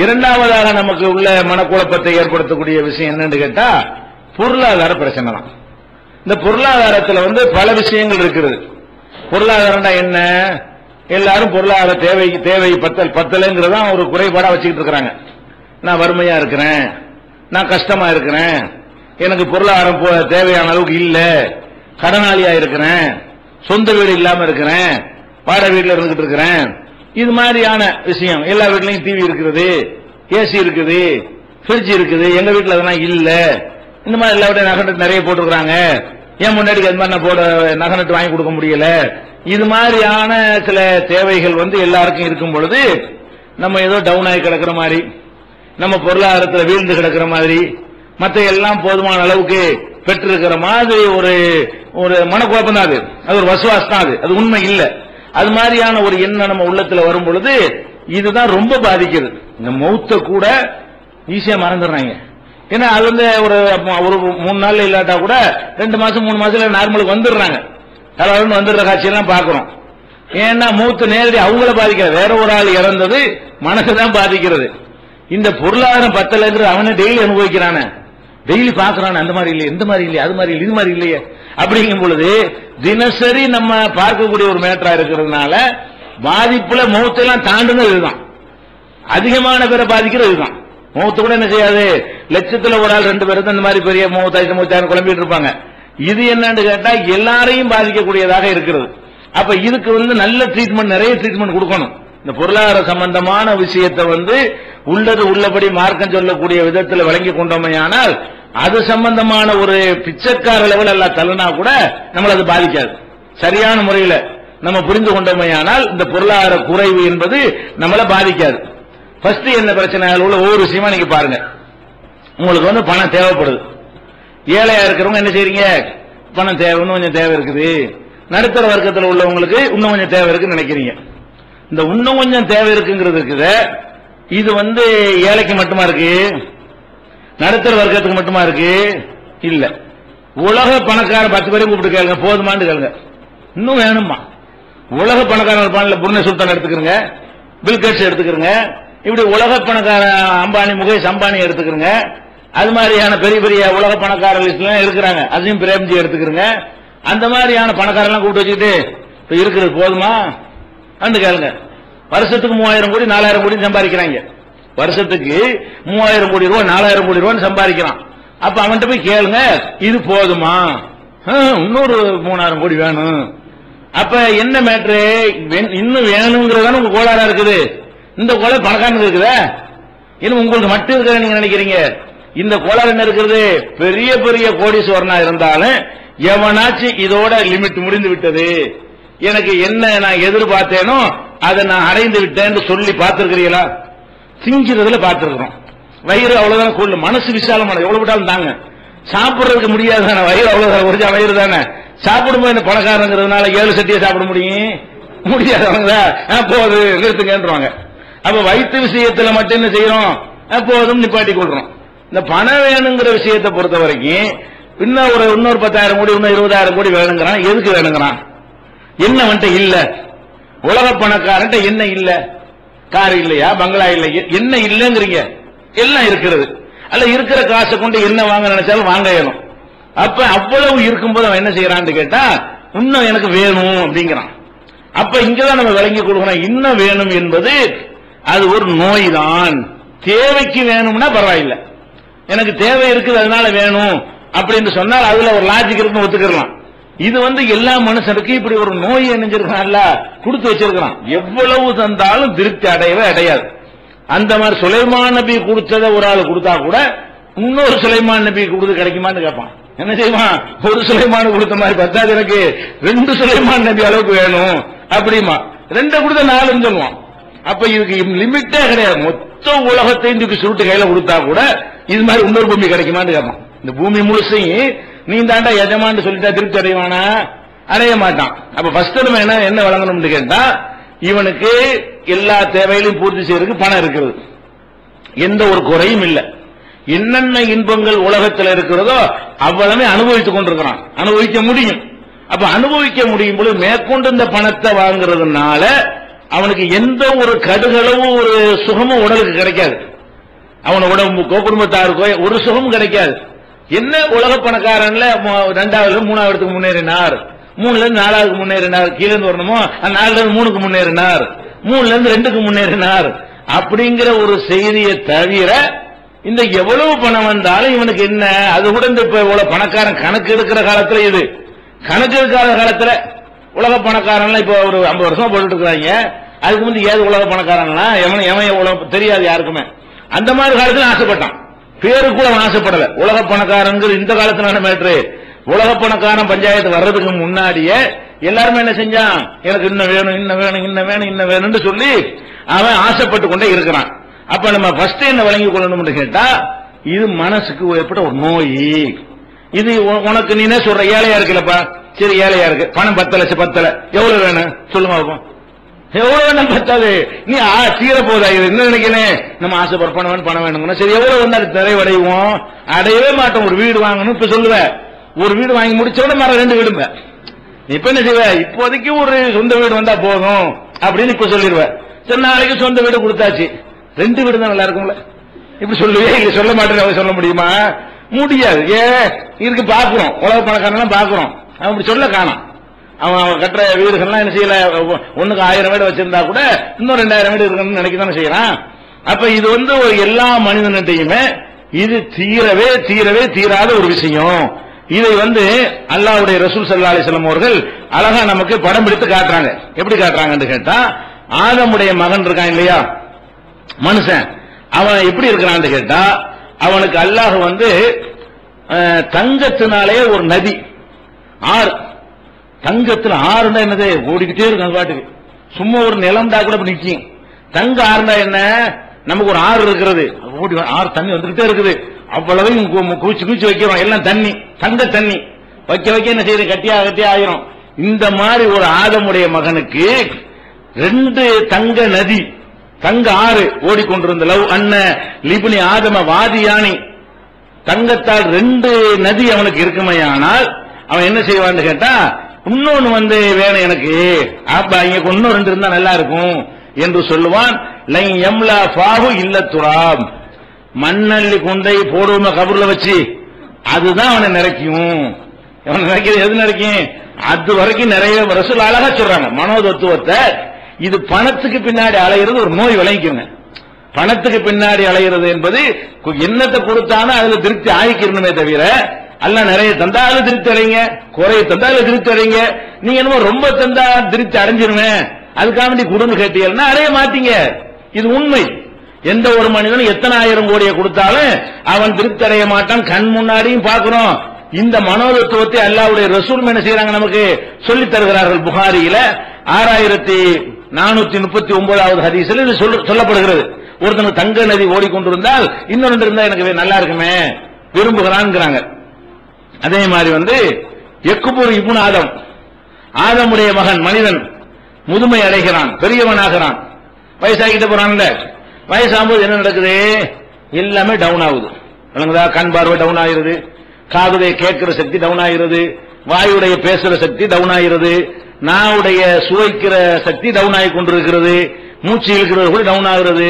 இரண்டாவதாக நமக்கு உள்ள மனக்குழப்பத்தை ஏற்படுத்தக்கூடிய விஷயம் என்னன்னு கேட்டா பொருளாதார பிரச்சனை தான். இந்த பொருளாதாரத்தில் பல விஷயங்கள் இருக்கிறது. பொருளாதாரம்னா என்ன, எல்லாரும் பொருளாதார தேவை பத்தலைங்கிறதான் ஒரு குறைபாடா வச்சுக்கிட்டு இருக்கிறாங்க. நான் வறுமையா இருக்கிறேன், நான் கஷ்டமா இருக்கிறேன், எனக்கு பொருளாதாரம் தேவையான அளவுக்கு இல்ல, கடனாளியா இருக்கிறேன், சொந்த வீடு இல்லாம இருக்கிறேன், வாடகை வீட்டுல இருந்துகிட்டு இருக்கிறேன். இது மாதிரியான விஷயம். எல்லா வீட்லயும் டிவி இருக்குது, ஏசி இருக்குது, ஃப்ரிட்ஜ் இருக்குது, எங்க வீட்டுல அதெல்லாம் இல்ல. இந்த மாதிரி எல்லா வீட்டையும் நகை நிறைய போட்டுருக்காங்க, ஏன் முன்னாடி அது மாதிரி நான் நகை நட்டு வாங்கி கொடுக்க முடியல. இது மாதிரியான சில தேவைகள் எல்லாருக்கும் இருக்கும் பொழுது நம்ம ஏதோ டவுன் ஆகி கிடக்கிற மாதிரி, நம்ம பொருளாதாரத்தில் வீழ்ந்து கிடக்கிற மாதிரி, மற்ற எல்லாம் போதுமான அளவுக்கு பெற்றிருக்கிற மாதிரி ஒரு மனக்குழப்பம் தான். அது ஒரு வசுவாஸ் தான். அது உண்மை இல்லை. அது மாதிரியான ஒரு எண்ணம் நம்ம உள்ளத்துல வரும் பொழுது இதுதான் ரொம்ப பாதிக்குது. இந்த மௌத்த கூட ஈஸியா மறந்துடுறாங்க. ஏன்னா அது ஒரு 3 நாள் இல்லாட்டா கூட 2 மாசம் 3 மாசத்துல நார்மலுக்கு வந்துடுறாங்க. தலைவர்கள் வந்துடுற காட்சியெல்லாம் பாக்குறோம். ஏன்னா மௌத்து நேரடி அவங்கள பாதிக்கிறது, வேற ஒரு ஆள் இறந்தது மனசுதான் பாதிக்கிறது. இந்த பொருளாதாரம் பத்தலைங்கிறது அவனை டெய்லி அனுபவிக்கிறான, டெய்லி பாக்குறான. அந்த மாதிரி இல்லையே, இந்த மாதிரி இல்லையே, அது மாதிரி இல்லை, இது மாதிரி இல்லையே அப்படிங்கும் பொழுது தினசரி நம்ம பார்க்கக்கூடிய ஒரு மேட்டரா இருக்கிறதுனால பாதிப்புல மௌத்தெல்லாம் தாண்டுனது இதுதான். அதிகமான பேரை பாதிக்கிறது இதுதான். மௌத்து கூட என்ன செய்யாது, லட்சத்துல ஒரு ஆள் 2 பேருக்கு இந்த மாதிரி பெரிய மூத்தாயிரம் குழம்பிட்டு இருப்பாங்க. இது என்னன்னு கேட்டா எல்லாரையும் பாதிக்கக்கூடியதாக இருக்கிறது. அப்ப இதுக்கு நல்ல ட்ரீட்மெண்ட், நிறைய ட்ரீட்மெண்ட் கொடுக்கணும். இந்த பொருளாதார சம்பந்தமான விஷயத்தை உள்ளது உள்ளபடி மார்க்கம் சொல்லக்கூடிய விதத்தில் விளங்கி கொண்டோமையானால் அது சம்பந்தமான ஒரு பிச்சைக்கார லெவல் எல்லாம் தள்ளினா கூட நம்மள அது பாதிக்காது. சரியான முறையில் நம்ம புரிந்து கொண்டோமையானால் இந்த பொருளாதார குறைவு என்பது நம்மள பாதிக்காது. ஃபர்ஸ்ட் என்ன பிரச்சனை உள்ள ஒவ்வொரு விஷயமா நீங்க பாருங்க. உங்களுக்கு பணம் தேவைப்படுது. ஏழையா இருக்கிறவங்க என்ன செய்றீங்க, பணம் தேவை, இன்னும் கொஞ்சம் தேவை இருக்குது. நடுத்தர வர்க்கத்தில் உள்ளவங்களுக்கு இன்னும் கொஞ்சம் தேவை இருக்குன்னு நினைக்கிறீங்க. இந்த இன்னும் கொஞ்சம் தேவை இருக்குங்கிறதுக்கு இது ஏழைக்கு மட்டுமா இருக்கு, நடுத்தர வர்க்கத்துக்கு மட்டுமா இருக்கு? இல்ல, உலக பணக்கார 10 பேரையும் கூப்பிட்டு கேளுங்க, போதுமான்னு கேளுங்க. இன்னும் வேணுமா? உலக பணக்காரன் இருப்பான்ல, புர்னே சுல்தான் எடுத்துக்கிறங்க, பில்கேட்ஸ் எடுத்துக்கிறங்க, இப்படி உலக பணக்கார அம்பானி, முகேஷ் அம்பானி எடுத்துக்கிறங்க, அது மாதிரியான பெரிய பெரிய உலக பணக்கார லிஸ்ட்லாம் இருக்கிறாங்க. அசீம் பிரேம்ஜி எடுத்துக்கிறங்க. அந்த மாதிரியான பணக்காரெல்லாம் கூப்பிட்டு வச்சுக்கிட்டு இப்ப இருக்கிறது போதுமா கேளுங்க. வருஷத்துக்கு 3000 கோடி 4000 கோடி சம்பாதிக்கிறாங்க. வருஷத்துக்கு 3000 கோடி ரூபாய் 4000 கோடி ரூபாய் சம்பாதிக்கிறான். அப்ப அவன்கிட்ட போய் கேளுங்க, இது போதுமா, இன்னொரு 3000 கோடி வேணும். அப்ப என்ன மேட்ரு, இன்னும் வேணுங்கிறதான உங்க கோளாறா இருக்குது. இந்த கோளாறு பணக்காரனுக்கு இருக்குதா, இன்னும் உங்களுக்கு மட்டும் இருக்கிற நீங்க நினைக்கிறீங்க. இந்த கோளாறு என்ன இருக்கிறது, பெரிய பெரிய கோடீஸ்வரனா இருந்தாலும் எவனாச்சும் இதோட லிமிட் முடிந்து விட்டது, எனக்கு என்ன நான் எதிர்பார்த்தேனோ அதை நான் அடைந்து விட்டேன்னு சொல்லி பார்த்திருக்கிறீங்களா? திங்கிறதுல பார்த்திருக்கிறோம். வயிறு அவ்வளவுதானே கொள்ளு, மனசு விசாலமான, எவ்வளவு விட்டாலும் தாங்க. சாப்பிடுறதுக்கு முடியாது தானே, வயிறு அவ்வளவுதான், ஒரு வயிறு தானே. சாப்பிடும்போது இந்த பணக்காரங்கிறதுனால 7 சட்டியை சாப்பிட முடியாதவங்க போது நிறுத்துங்கன்றாங்க. அப்ப வயிற்று விஷயத்துல மட்டும் என்ன செய்யறோம், போதும் நிப்பாட்டி கொள்றோம். இந்த பணம் வேணுங்கிற விஷயத்தை பொறுத்த வரைக்கும் இன்னொரு 10,000 கோடி, இன்னும் 20,000 கோடி வேணுங்கிறான். எதுக்கு வேணுங்கிறான்? என்ன வந்துட்டு இல்ல, உலக பணக்காரன்ட்ட என்ன இல்ல, கார் இல்லையா, பங்களா இல்லையா, என்ன இல்லங்கிறீங்க? எல்லாம் இருக்கிறது. அல்ல இருக்கிற காசை கொண்டு என்ன வாங்க நினைச்சாலும் வாங்க இயலும். அப்ப அவ்வளவு இருக்கும்போது அவன் என்ன செய்யறான்னு கேட்டா, இன்னும் எனக்கு வேணும் அப்படிங்கிறான். அப்ப இங்கதான் நம்ம விளங்கி கொடுக்கணும், இன்னும் வேணும் என்பது அது ஒரு நோய் தான். தேவைக்கு வேணும்னா பரவாயில்லை, எனக்கு தேவை இருக்குது அதனால வேணும் அப்படின்னு சொன்னால் அதுல ஒரு லாஜிக் இருக்குன்னு ஒத்துக்கலாம். இது எல்லா மனுஷனுக்கும் இப்படி ஒரு நோய் நினைஞ்சிருக்கான்ல, கொடுத்து வச்சிருக்கான். எவ்வளவு தந்தாலும் திருப்தி அடையவே அடையாது. அந்த மாதிரி சுலைமான் நபி கொடுத்ததை ஒரு ஆள் கொடுத்தா கூட இன்னொரு சுலைமான் நபி கொடுத்து கிடைக்குமான்னு கேட்பான். என்ன செய்வான், ஒரு சுலைமான் கொடுத்த மாதிரி பத்தாது, எனக்கு 2 சுலைமான் நபி அளவுக்கு வேணும் அப்படிமா. 2 கொடுத்த 4 சொல்லுவான். அப்ப இதுக்கு லிமிட்டே கிடையாது. மொத்த உலகத்தையும் சுருட்டு கையில கொடுத்தா கூட இது மாதிரி இன்னொரு பூமி கிடைக்குமான்னு கேட்பான். இந்த பூமி முழுசையும் நீ தாண்டா எஜமான்னு சொல்லிட்டா திருப்தி அடைவானா? அடைய மாட்டான். அப்ப ஃபர்ஸ்ட் நம்ம என்ன வழங்கணும்னு கேட்டா, இவனுக்கு எல்லா தேவைகளையும் பூர்த்தி செய்யறதுக்கு பணம் இருக்கிறது, எந்த ஒரு குறையும் இல்லை. என்னென்ன இன்பங்கள் உலகத்தில் இருக்கிறதோ அவ்வளவுமே அனுபவித்துக் கொண்டிருக்கிறான், அனுபவிக்க முடியும். அப்ப அனுபவிக்க முடியும் பொழுது மேற்கொண்டு இந்த பணத்தை வாங்குறதுனால அவனுக்கு எந்த ஒரு கடுகளவு ஒரு சுகமும் உடலுக்கு கிடைக்காது. அவன உடம்புக்கோ குடும்பத்தாருக்கோ ஒரு சுகமும் கிடைக்காது. என்ன உலக பணக்காரன்ல 2வது 3வது இடத்துக்கு முன்னேறினார், 3ல இருந்து 4க்கு முன்னேறினார், கீழே இருந்து வரணுமோ 4ல இருந்து 3க்கு முன்னேறினார், 3ல இருந்து 2க்கு முன்னேறினார் அப்படிங்கிற ஒரு செய்தியை தவிர இந்த எவ்வளவு பணம் வந்தாலும் இவனுக்கு என்ன, அது கூட இந்த இப்ப இவ்வளவு பணக்காரன் கணக்கு எடுக்கிற காலத்துல, இது கணக்கு எடுக்காத காலத்துல உலக பணக்காரன் இப்ப ஒரு 50 வருஷமா போட்டுட்டு இருக்காங்க. அதுக்கு முந்தைய ஏது உலக பணக்காரங்களா எவன் எவ்வளவு தெரியாது யாருக்குமே. அந்த மாதிரி காலத்துல ஆசைப்பட்டான், பேருக்கு கூட ஆசைப்படல. உலக பணக்காரங்கிறது இந்த காலத்துல மேட்ரு. உலக பணக்காரன் பஞ்சாயத்து வர்றதுக்கு முன்னாடியே எல்லாருமே என்ன செஞ்சான், எனக்கு இன்னும் வேணும் இன்னும் வேணும் இன்னும் வேணும் இன்னும் வேணும்னு சொல்லி அவன் ஆசைப்பட்டு கொண்டே இருக்கிறான். அப்ப நம்ம ஃபர்ஸ்ட் என்ன வழங்கிக் கொள்ளணும்னு கேட்டா, இது மனசுக்கு ஏற்பட்ட ஒரு நோய். இது உனக்கு நீனே சொல்ற, ஏழையா இருக்குல்லப்பா, சரி ஏழையா இருக்கு, பணம் 10 லட்சம் எவ்வளவு வேணும் சொல்லுங்க பாப்போம். எவ்வளவு வேணும் பத்தாது, நீ தீர போதா, இது என்ன நினைக்கிறேன், நம்ம ஆசைப்படுற பணம் வேணும்னா சரி எவ்வளவு வந்து அது நிறைவடைவோம், அடையவே மாட்டோம். ஒரு வீடு வாங்கணும் இப்ப சொல்லுவேன், ஒரு வீடு வாங்கி முடிச்சோட மர 2 வீடும்ப. இப்ப என்ன செய்வ, இப்போதைக்கு ஒரு சொந்த வீடு வந்தா போதும் அப்படின்னு இப்ப சொல்லிடுவேன். சரி நாளைக்கு சொந்த வீடு கொடுத்தாச்சு, 2 வீடு தான் நல்லா இருக்கும்ல, இப்படி சொல்லுவே இல்ல, சொல்ல மாட்டேன்னு சொல்ல முடியுமா, முடியாது. இருக்கு பாக்குறோம், உலக பணக்காரன் பாக்குறோம், அவன் இப்படி சொல்ல காணும். அவன் கட்டுற வீடுகள்லாம் என்ன செய்யல, ஒண்ணுக்கு 1000 வீடு வச்சிருந்தா கூட இன்னும் 2000 வீடு இருக்குன்னு நினைக்கத்தானே செய்யறான். அப்ப இது வந்து ஒரு எல்லா மனிதன்கிட்டையுமே இது தீரவே தீரவே தீராத ஒரு விஷயம். இதை வந்து அல்லாஹ்வுடைய ரசூல் ஸல்லல்லாஹு அலைஹி வஸல்லம் அவர்கள் அழகா நமக்கு படம் பிடித்து காட்டுறாங்க. எப்படி காட்டுறாங்கன்னு கேட்டா, ஆதமுடைய மகன் இருக்கான் இல்லையா மனுஷன், அவன் எப்படி இருக்கிறான்னு கேட்டா, அவனுக்கு அல்லாஹ் வந்து தங்கத்தினாலே ஒரு நதி, ஆறு, தங்கத்தில் ஆறுண்டா என்னது ஓடிக்கிட்டே இருக்கு அந்த பாட்டுக்கு, சும்மா ஒரு நிலம்டா கூட நிற்கும். தங்க ஆறுண்டா என்ன, நமக்கு ஒரு ஆறு இருக்கிறது, ஓடி ஆறு தண்ணி வந்துகிட்டே இருக்குது, அவ்வளவையும் குச்சி குச்சி வைக்கிறோம், எல்லாம் தண்ணி, தங்க தண்ணி வைக்க வைக்க என்ன செய்யறது, கட்டியா கட்டியா ஆயிரும். இந்த மாதிரி ஒரு ஆதமுடைய மகனுக்கு 2 தங்க நதி, தங்க ஆறு ஓடிக்கொண்டிருந்த லவ் அன்ன லிப்னி ஆதம வாதியானி, தங்கத்தால் 2 நதி அவனுக்கு இருக்குமையானால் அவன் என்ன செய்வான்னு கேட்டா, இன்னொன்னு வந்து வேணும் எனக்கு, அப்ப இங்க இன்னும் 2 இருந்தா நல்லா இருக்கும் என்று சொல்லுவான். லை யம்லா ஃபாஹு இல்ல துராப், மண்ணள்ளி கொண்டை போடுவோம் கபூர்ல வச்சு, அதுதான் அவனை நிறைக்கும். அவன் நிறைக்கிறது எது நிறைக்கும், அது வரைக்கும் நிறைய ரசூல் அழகா சொல்றாங்க மனோதத்துவத்தை. இது பணத்துக்கு பின்னாடி அலைகிறது ஒரு நோய் விளைவிக்குங்க. பணத்துக்கு பின்னாடி அலைகிறது என்பது என்னத்தை கொடுத்தாலும் அதுல திருப்தி ஆகிக்கணுமே தவிர, அல்ல நிறைய தந்தா அதுல திருப்தி அடைங்க, குறைய தந்தா அதுல திருப்தி அடைங்க, நீங்க என்னமோ ரொம்ப தந்தா திருப்தி அடைஞ்சிருவேன் அதுக்காக வேண்டி குடும்ப கேட்டீங்கன்னா அடைய மாட்டீங்க. இது உண்மை. எந்த ஒரு மனிதனும் எத்தனை ஆயிரம் கோடியை கொடுத்தாலும் அவன் திருப்தி அடைய மாட்டான், கண் முன்னாடியும் பார்க்கிறோம். இந்த மனோதத்துவத்தை அல்லாஹ்வுடைய ரசூல் என்ன செய்யறாங்க, நமக்கு சொல்லித் தருகிறார்கள். புகாரியில 6439வது ஹதீஸில் இது சொல்லப்படுகிறது. ஒருத்தனுக்கு தங்க நதி ஓடிக்கொண்டிருந்தால் இன்னொரு இருந்தா எனக்கு நல்லா இருக்குமே விரும்புகிறான்ங்கிறாங்க. அதே மாதிரி வந்து எக்குபூர் இப்னு ஆதம், ஆதமுடைய மகன் மனிதன் முதுமை அடைகிறான், பெரியவனாகிறான், வயசாகிட்ட போறான்ல, வயசாகும்போது என்ன நடக்குது, எல்லாமே டவுன் ஆகுது. கண் பார்வை டவுன் ஆகிறது, காதுடைய கேட்கிற சக்தி டவுன் ஆகிறது, வாயுடைய பேசுற சக்தி டவுன் ஆகிறது, நாவுடைய சுவைக்கிற சக்தி டவுன் ஆகி கொண்டிருக்கிறது, மூச்சு இழுக்கிறது கூட டவுன் ஆகிறது,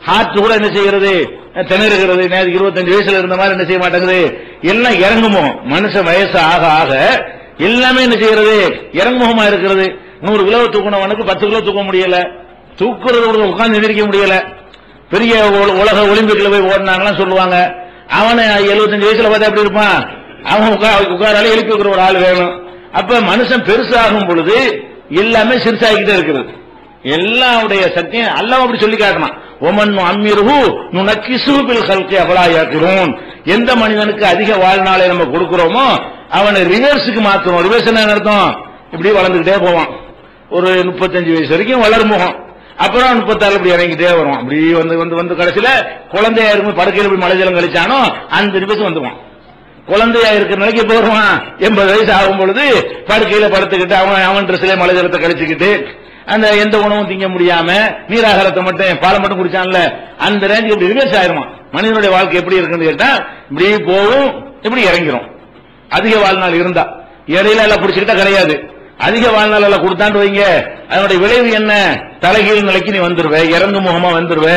ஹார்ட் கூட என்ன செய்கிறது, திணறுகிறது. 25 வயசுல இருந்த மாதிரி என்ன செய்ய மாட்டேங்குது, எல்லாம் இறங்குமோ. மனுஷன் வயசு ஆக ஆக எல்லாமே என்ன செய்யறது, இறங்குமுகமா இருக்கிறது. 100 கிலோ தூக்கினவனுக்கு 10 கிலோ தூக்க முடியல, தூக்குறது உட்கார்ந்து எதிர்க்க முடியல. பெரிய உலக ஒலிம்பிக்ல போய் ஓடினாங்கலாம் சொல்லுவாங்க, அவனை 75 வயசுல பார்த்தா எப்படி இருப்பான், அவன் உட்காராலே எழுப்பி வைக்கிற ஒரு ஆள் வேணும். அப்ப மனுஷன் பெருசாகும் பொழுது எல்லாமே சிறுசாகிக்கிட்டே இருக்கிறது. எல்லாருடைய சக்தியும் அல்லாஹ் அப்படி சொல்லி காட்டணும். ஒமன் அம்மிருஹு நுனக்கிசு பில் கல்கி அஃபலா யக்ரூன், எந்த மனிதனுக்கு அதிக வாழ்நாளை நம்ம கொடுக்கிறோமோ அவனை ரிவர்ஸுக்கு மாத்துறோம். ரிவர்ஸ் என்ன அர்த்தம், இப்படி வளர்ந்துகிட்டே போவான். ஒரு 35 வயசு வரைக்கும் வளர்முகம், அப்புறம் 36 இப்படி இறங்கிட்டே வரும். அப்படி வந்து வந்து வந்து கடைசியில குழந்தையா இருக்கும் படுக்கையில் போய் மழை ஜலம் கழிச்சானோ அந்த நிமிஷம் வந்துவான். குழந்தையா இருக்கிற நிலைக்கு எப்ப வருவான், 80 வயசு ஆகும் பொழுது படுக்கையில படுத்துக்கிட்டு அவன் ட்ரெஸ்ல மழை ஜலத்தை கழிச்சுக்கிட்டு அந்த எந்த உணவும் திங்க முடியாம நீராகாரத்தை மட்டும் பாலை மட்டும் குடிச்சான்ல, அந்த ரேஞ்சுக்கு இப்படி ரிவர்ஸ் ஆயிருமா. மனிதனுடைய வாழ்க்கை எப்படி இருக்குன்னு கேட்டா, இப்படி போகும் இப்படி இறங்கிறோம். அதிக வாழ்நாள் இருந்தா இடையில எல்லாம் பிடிச்சுக்கிட்டா கிடையாது. அதிக வாழ்நாள் எல்லாம் கொடுத்தாண்டு வைங்க, அதனுடைய விளைவு என்ன, தலைகீழ் நிலைக்கு நீ வந்துருவ, இறங்கு முகமா வந்துருவ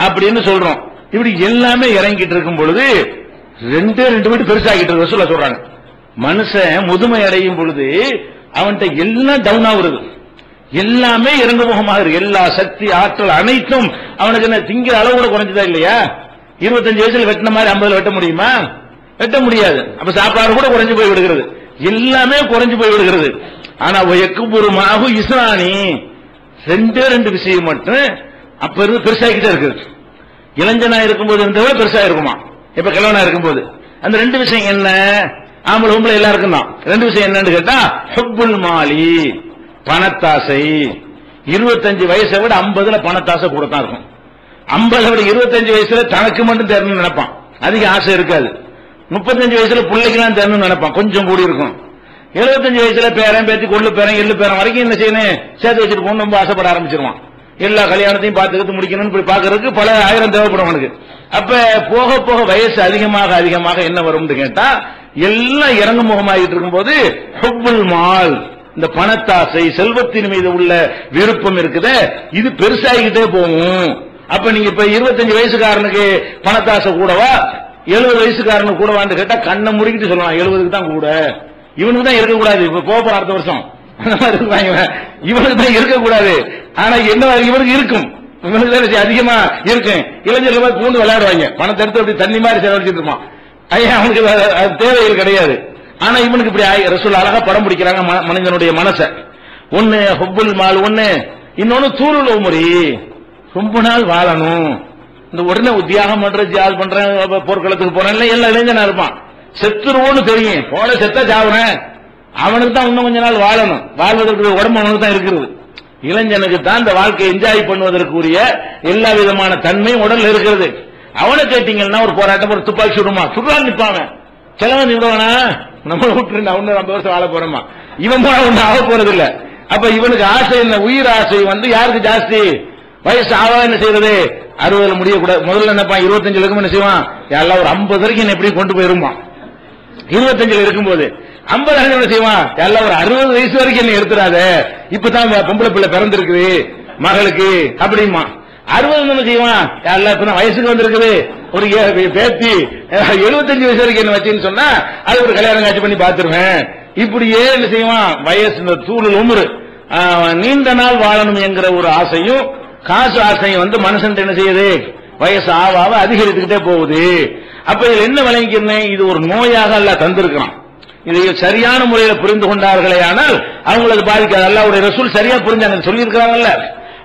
அப்படின்னு சொல்றோம். இப்படி எல்லாமே இறங்கிட்டு இருக்கும் பொழுது 2 வீட்டு பெருசாகிட்டு ரசூலுல்லாஹ் சொல்றாங்க. மனுஷன் முதுமை அடையும் பொழுது அவன்கிட்ட எல்லாம் டவுன் ஆகுறது, எல்லாமே இறங்குமுகமாக இருக்கு. எல்லா சக்தி ஆற்றல் அனைத்தும் அவனுக்கு என்ன திங்கிற அளவு கூட குறைஞ்சதா இல்லையா? 25 வயசுல வெட்டின மாதிரி 50 வெட்ட முடியுமா? வெட்ட முடியாது. அப்ப சாப்பாடு கூட குறைஞ்சு போய் விடுகிறது, எல்லாமே குறைஞ்சு போய் விடுகிறது. ஆனா எக்குபுருமாகு இஸ்ரானி, ரெண்டு விஷயம் மட்டும் அப்ப இருந்து பெருசாகிட்டே இருக்குது. இளைஞனா இருக்கும்போது இருந்தவரை பெருசா இருக்குமா, இப்ப கிழவனா இருக்கும்போது. அந்த 2 விஷயம் என்ன? ஆம்பளை பொம்பளை எல்லாருக்கும் தான். 2 விஷயம் என்னன்னு கேட்டா, ஹுப்புல் மாலி, பணத்தாசை. 25 வயசை விட 50ல பணத்தாசை கூட தான் இருக்கும். 50 விட 25 வயசுல தனக்கு மட்டும் தரணும்னு நினைப்பான், அதிக ஆசை இருக்காது. 35 வயசுல பிள்ளைக்கெல்லாம் தரணும்னு நினைப்பான், கொஞ்சம் கூடி இருக்கும். 75 வயசுல பேரன் பேத்தி கொள்ளு பேரன் எள்ளு பேரன் வரைக்கும் என்ன செய்யணும், சேர்த்து வச்சுட்டு போகணும், ரொம்ப ஆசைப்பட ஆரம்பிச்சிருவான். எல்லா கல்யாணத்தையும் பார்த்துக்கிட்டு முடிக்கணும்னு இப்படி பாக்குறதுக்கு பல ஆயிரம் தேவைப்படும் அவனுக்கு. அப்ப போக போக வயசு அதிகமாக அதிகமாக என்ன வரும்னு கேட்டா, எல்லாம் இறங்கு முகமாகிட்டு இருக்கும்போது ஹுப்புல் மால், இந்த பணத்தாசை செல்வத்தின் மீது உள்ள விருப்பம் இருக்குது, இது பெருசாகிக்கிட்டே போகும். அப்ப நீங்க இப்ப 25 வயசுக்காரனுக்கு பணத்தாசை கூடவா 70 வயசுக்காரனுக்கு கூடவான்னு கேட்டா கண்ணை முடிக்கிட்டு சொல்லலாம், 70க்கு தான் கூட, இவனுக்கு தான் இருக்கக்கூடாது. இப்ப போற அடுத்த வருஷம் இவனுக்கு தான் இருக்கக்கூடாது. ஆனா என்ன இவனுக்கு இருக்கும், இவனுக்கு தான் அதிகமா இருக்கும். இளைஞர்கள் பூண்டு விளையாடுவாங்க, பணத்தை எடுத்து அப்படி தண்ணி மாதிரி செலவழிச்சிட்டு இருப்பான். அவனுக்கு தேவைகள் கிடையாது. ஆனா இவனுக்கு இப்படி ரசூல் அழகா படம் பிடிக்கிறாங்க மனிதனுடைய மனச. ஒன்னு ஹுப்புல் மால், ஒன்னு இன்னொன்னு தூளுல் உமரி, ரொம்ப நாள் வாழணும். இந்த உடனே தியாகம் பண்றேன், ஜிஹாத் பண்றேன், போர்க்களத்துக்கு போறேன், எல்லாம் இளைஞனா இருப்பான். செத்துருவோன்னு தெரியும், போன செத்தா சாவுறேன், அவனுக்கு தான் இன்னும் கொஞ்ச நாள் வாழணும், வாழ்வதற்கு உடம்பு அவனுக்கு தான் இருக்கிறது. இளைஞனுக்கு தான் இந்த வாழ்க்கையை என்ஜாய் பண்ணுவதற்குரிய எல்லா விதமான தன்மையும் உடல்ல இருக்கிறது. அவனை கேட்டீங்கன்னா ஒரு போராட்டம், ஒரு துப்பாக்கி சுடுமா, சுடுறான் நிற்பாங்க, செலவன் விடுவானா, நம்மளை விட்டு நான் 50 வருஷம் வாழ போறோமா, இவன் போனா ஒண்ணு ஆக போறது இல்ல. அப்ப இவனுக்கு ஆசை என்ன, உயிர் ஆசை யாருக்கு ஜாஸ்தி, வயசு ஆவா என்ன செய்யறது, 60 முடியக்கூடாது. முதல்ல என்னப்பான் 25 இருக்கும், என்ன செய்வான், எல்லாம் ஒரு 50 வரைக்கும் என்ன எப்படி கொண்டு போயிருமா, 25 இருக்கும்போது 50 என்ன செய்வான், எல்லாம் ஒரு 60 வயசு வரைக்கும் என்ன எடுத்துறாத, இப்பதான் பொம்பளை பிள்ளை பிறந்திருக்குது மகளுக்கு அப்படிமா. 60 என்ன செய்வான், எல்லாம் இப்ப வயசுக்கு வந்திருக்குது ஒரு பேத்தி, 75 வயசு வரைக்கும் என்ன வச்சுன்னு சொன்னா அது ஒரு கல்யாணம் காட்சி பண்ணி பாத்துருவேன். இப்படியே என்ன செய்வான், வயசு இந்த தூள் உமுறு, நீண்ட நாள் வாழணும் என்கிற ஒரு ஆசையும் காசு ஆசையும் மனுஷன் என்ன செய்யுது, வயசு ஆவாவ அதிகரித்துக்கிட்டே போகுது. அப்ப இதுல என்ன விளங்கிக்கிறேன், இது ஒரு நோயாக அல்ல தந்திருக்கிறான். இதை சரியான முறையில் புரிந்து கொண்டார்களே ஆனால் அவங்களுக்கு பாதிக்காது. அல்லாஹ்வுடைய ரசூல் சரியா புரிஞ்சாங்க சொல்லியிருக்கிறாங்கல்ல,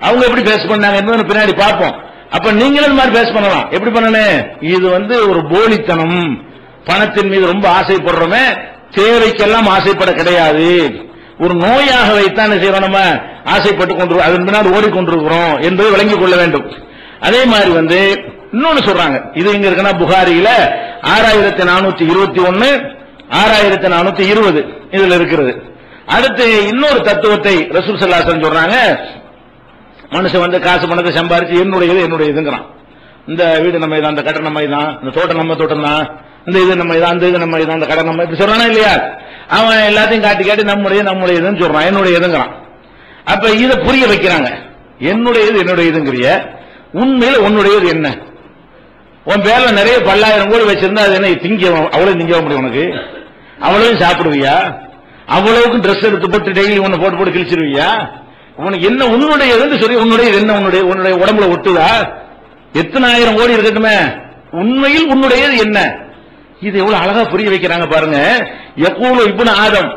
அவங்க எப்படி பேச பண்ணாங்க என்பதை பின்னாடி பார்ப்போம். அப்ப நீங்களும் இந்த மாதிரி பேச பண்ணலாம். எப்படி பண்ணணும், இது ஒரு போலித்தனம், பணத்தின் மீது ரொம்ப ஆசைப்படுறோமே, தேவைக்கெல்லாம் ஆசைப்பட கிடையாது, ஒரு நோயாக வைத்தான் செய்யறோம், நம்ம ஆசைப்பட்டு கொண்டு அதன் பின்னால் ஓடிக்கொண்டிருக்கிறோம் என்பதை விளங்கிக் கொள்ள வேண்டும். அதே மாதிரி இன்னொன்னு சொல்றாங்க, இது எங்க இருக்குன்னா புகாரியில 6421 6420 இதுல இருக்கிறது. அடுத்து இன்னொரு தத்துவத்தை ரசூல் ஸல்லல்லாஹு அலைஹி வஸல்லம் சொல்றாங்க, மனுஷன் காசு பணத்தை சம்பாரிச்சு என்னுடையதுங்கிறான். இந்த வீடு நம்ம இதான், அந்த கடை நம்ம இதான், இந்த தோட்டம் நம்ம தோட்டம் தான், இந்த இது நம்ம இதான், அந்த இது நம்ம இதான், அந்த கடை நம்ம இப்படி சொல்றானா இல்லையா, அவன் எல்லாத்தையும் காட்டி காட்டி நம்முடையதுன்னு சொல்றான், என்னுடையதுங்கிறான். அப்ப இதை புரிய வைக்கிறாங்க, என்னுடையதுங்கிறிய உண்மையில உன்னுடையது என்ன, உன் பேர்ல நிறைய 10,000 கோடி வச்சிருந்தா அது என்ன திங்க, அவ்வளவு திங்க முடியும் உனக்கு, அவ்வளவு சாப்பிடுவியா, அவ்வளவுக்கு ட்ரெஸ் எடுத்து போட்டு டெய்லி ஒன்னு போட்டு போட்டு கிழிச்சிருவியா, உனக்கு என்ன உன்னுடையதுன்னு சொல்லி உன்னுடையது என்ன, உன்னுடைய உடம்புல ஒட்டுதா, எத்தனை ஆயிரம் கோடி இருக்கட்டுமே, உண்மையில் உன்னுடையது என்ன, இது எவ்வளவு அழகா புரிய வைக்கிறாங்க பாருங்க. யகூலு இப்னு ஆதம்,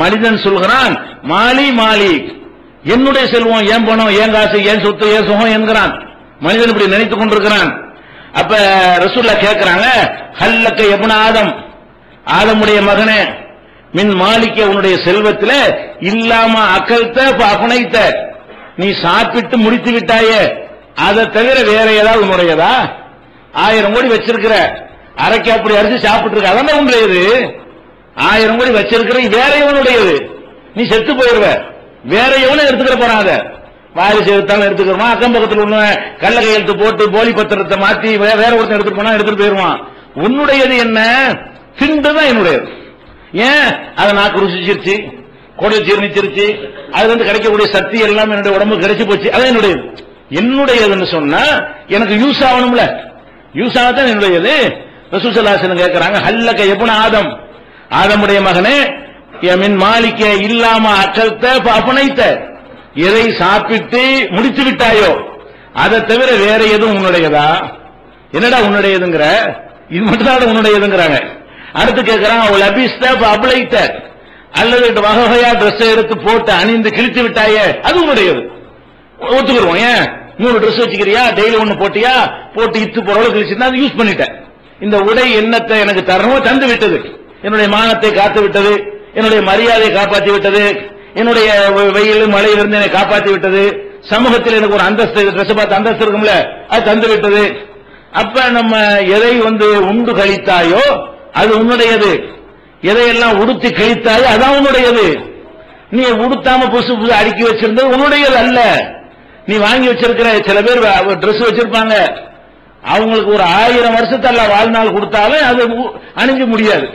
மனிதன் சொல்கிறான், மாலி மாலி, என்னுடைய செல்வம், ஏன் பணம், ஏன் காசு, ஏன் சொத்து, ஏன் சுகம் என்கிறான். மனிதன் இப்படி நினைத்துக் கொண்டிருக்கிறான். அப்ப ரசூலுல்லாஹ் கேட்கிறாங்க, ஹல்லக்க இப்னு ஆதம், ஆதமுடைய மகனே, மின் மாலிக்க உன்னுடைய செல்வத்தில் இல்லாம அக்கல்த அபனைத்த, நீ சாப்பிட்டு முடித்து விட்டாயே, அதை தவிர வேற ஏதாவது உன்னுடையதா, 1000 கோடி வச்சிருக்கிற, அரைக்கு அப்படி அரிசி சாப்பிட்டு இருக்க, அதான் உன்னுடையது. 1000 கோடி வச்சிருக்கிற வேற எவனுடையது, நீ செத்து போயிருவ, வேற எவனும் எடுத்துக்கிற போறாத, வாரிசு எடுத்தாலும் எடுத்துக்கிறோமா, அக்கம் பக்கத்தில் உள்ள கள்ள கையெழுத்து போட்டு போலி பத்திரத்தை மாத்தி வேற ஒருத்தன் எடுத்துட்டு போனா எடுத்துட்டு போயிருவான். உன்னுடையது என்ன, திண்டுதான் என்னுடையது. ஏன், அதை நாக்கு ருசிச்சிருச்சு, கொடை ஜீர்ணிச்சிருச்சு, அதுல கிடைக்கக்கூடிய சக்தி எல்லாம் என்னுடைய உடம்பு கிடைச்சு போச்சு, அதான் என்னுடையது. என்னுடையதுன்னு சொன்னா எனக்கு யூஸ் ஆகணும்ல, யூஸ் ஆகத்தான் என்னுடையது. ரசூல் ஸல்லல்லாஹு அலைஹி வஸல்லம் கேட்கிறாங்க, ஹல்லக இப்னு ஆதம், ஆதமுடைய மகனே, எமின் மாலிக்க இல்லாம அக்கல்த அபனைத்த, எதை சாப்பிட்டு முடித்து விட்டாயோ அதை தவிர வேற எதுவும் உன்னுடையதா? என்னடா உன்னுடையதுங்கிற? இது மட்டும் தான் உன்னுடையதுங்கிறாங்க. அடுத்து கேட்கிறான் லபிஸ்த அபலைத்த, அல்லது வகை வகையா ட்ரெஸ் எடுத்து போட்டு அணிந்து கிழித்து விட்டாயே அது உன்னுடையது. ஒத்துக்குருவோம். ஏன் 3 ட்ரெஸ் வச்சுக்கிறியா, டெய்லி ஒண்ணு போட்டியா, போட்டு இத்து போற அளவுக்கு கிழிச்சுன்னா அது யூஸ் பண்ணிட்டேன். இந்த உடை என்னத்தை எனக்கு தரணுமோ தந்து விட்டது, என்னுடைய மானத்தை காத்து விட்டது, என்னுடைய மரியாதையை காப்பாற்றி விட்டது, என்னுடைய வெயில் மழையிலிருந்து என்னை காப்பாற்றி விட்டது, சமூகத்தில் எனக்கு ஒரு அந்தஸ்து, ட்ரெஸ் பார்த்து அந்தஸ்து இருக்கும்ல, அது தந்து விட்டது. அப்ப நம்ம எதை உண்டு கழித்தாயோ அது உன்னுடையது, எதையெல்லாம் உடுத்தி கழித்தாயோ அதான் உன்னுடையது. நீ உடுத்தாம புதுசு புதுசு அடுக்கி வச்சிருந்தது உன்னுடையது அல்ல. நீ வாங்கி வச்சிருக்கிற சில பேர் ட்ரெஸ் வச்சிருப்பாங்க, அவங்களுக்கு ஒரு 1000 வருஷத்துல வாழ்நாள் கொடுத்தாலும் அது அணிஞ்சு முடியாது.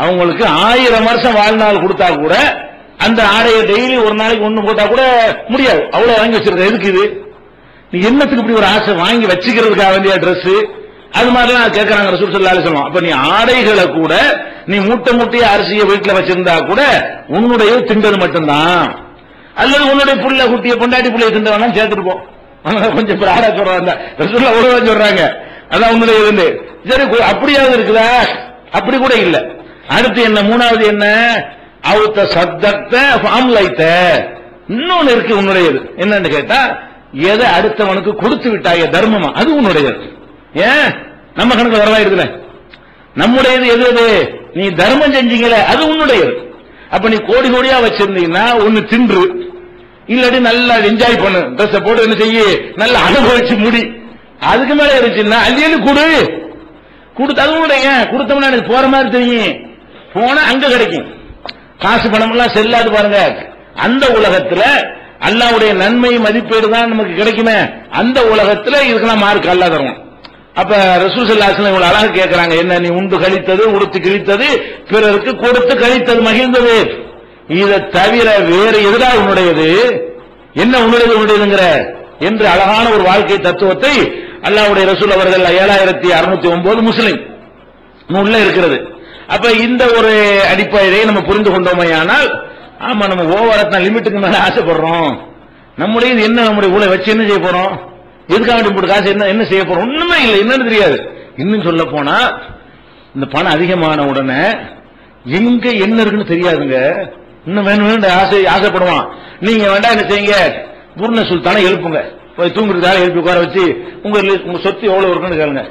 அவங்களுக்கு 1000 வருஷம் வாழ்நாள் கொடுத்தா கூட அந்த ஆடையை டெய்லி ஒரு நாளைக்கு ஒண்ணு போட்டா கூட முடியாது. அவ்வளவு வாங்கி வச்சிருக்க. எதுக்கு இது? நீ என்னத்துக்கு இப்படி ஒரு ஆசை வாங்கி வச்சுக்கிறதுக்காக வேண்டிய ட்ரெஸ்? அது மாதிரிலாம் கேட்கறாங்க ரசூல் ஸல்லல்லாஹு அலைஹி வஸல்லம். அப்ப நீ ஆடைகளை கூட நீ மூட்டை மூட்டையை அரிசியை வீட்டுல வச்சிருந்தா கூட உன்னுடைய திண்டது மட்டும்தான். அல்லது உன்னுடைய புள்ள குட்டிய பொண்டாட்டி புள்ளைய திண்ட வேணாம் சேர்த்துட்டு போ. கொஞ்சம் பிராடா சொல்றாங்க ரசூலுல்லாஹ் அவ்வளவு சொல்றாங்க. அதான் உன்னுடைய சரி, அப்படியாவது இருக்குதா? அப்படி கூட இல்ல. அடுத்து என்ன? 3வது என்ன? அவுத்த சத்தத்த ஃபாம்லைத்த. இன்னொன்னு இருக்கு உன்னுடையது. என்னன்னு கேட்டா, எதை அடுத்தவனுக்கு கொடுத்து விட்டாய தர்மமா அது உன்னுடையது. ஏன் நம்ம கணக்கு வரவாயிருக்குல? நம்முடையது எது? எது நீ தர்மம் செஞ்சீங்களே அது உன்னுடையது. அப்ப நீ கோடி கோடியா வச்சிருந்தீங்கன்னா ஒன்னு தின்று, இல்லாட்டி நல்லா என்ஜாய் பண்ணு, ட்ரெஸ் போட்டு என்ன செய்ய, நல்லா அனுபவிச்சு முடி. அதுக்கு மேல இருந்துச்சுன்னா அள்ளியலு கொடு, கொடுத்து அது உன்னுடைய. கொடுத்தோம்னா எனக்கு போற மாதிரி தெரியும், போனா அங்க கிடைக்கும். காசு பணம் எல்லாம் செல்லாது பாருங்க. அந்த உலகத்துல அல்லாஹ்வுடைய நன்மை மதிப்பீடு தான் நமக்கு கிடைக்குமே. அந்த உலகத்துல இதுக்கெல்லாம் மார்க் அல்லாஹ் தருவோம். அப்ப ரசூல் ஸல்லல்லாஹு அலைஹி வஸல்லம் அழகா கேட்கறாங்க, என்ன நீ உண்டு கழித்தது, உடுத்து கிழித்தது, பிறருக்கு கொடுத்து கழித்தது, மகிழ்ந்தது, இதை தவிர வேறு எதுடா உன்னுடையது? என்ன உன்னுடையதுங்கிற என்று அழகான ஒரு வாழ்க்கை தத்துவத்தை அல்லாஹ்வுடைய ரசூல் அவர்கள் 7609 முஸ்லிம் நூல்ல இருக்கிறது. அப்ப இந்த ஒரு அடிப்படையை நம்ம புரிந்து கொண்டோமையானால், ஆமா நம்ம ஓவரா லிமிட்டுக்கு மேல ஆசைப்படுறோம். நம்முடைய என்ன, நம்முடைய ஊழலை வச்சு என்ன செய்ய போறோம்? எதுக்காக வேண்டி காசு என்ன செய்ய போறோம்? ஒண்ணுமே இல்லை. என்னன்னு தெரியாது. இன்னும் சொல்ல போனா இந்த பணம் அதிகமான உடனே எங்க என்ன இருக்குன்னு தெரியாதுங்க. இன்னும் வேணும் ஆசைப்படுவான். நீங்க வேண்டாம் என்ன செய்யுங்க, பூர்ண சுல்தானை எழுப்புங்க, போய் தூங்குறதுக்காக எழுப்பி உட்கார வச்சு உங்க சொத்து எவ்வளவு இருக்குன்னு கேளுங்க.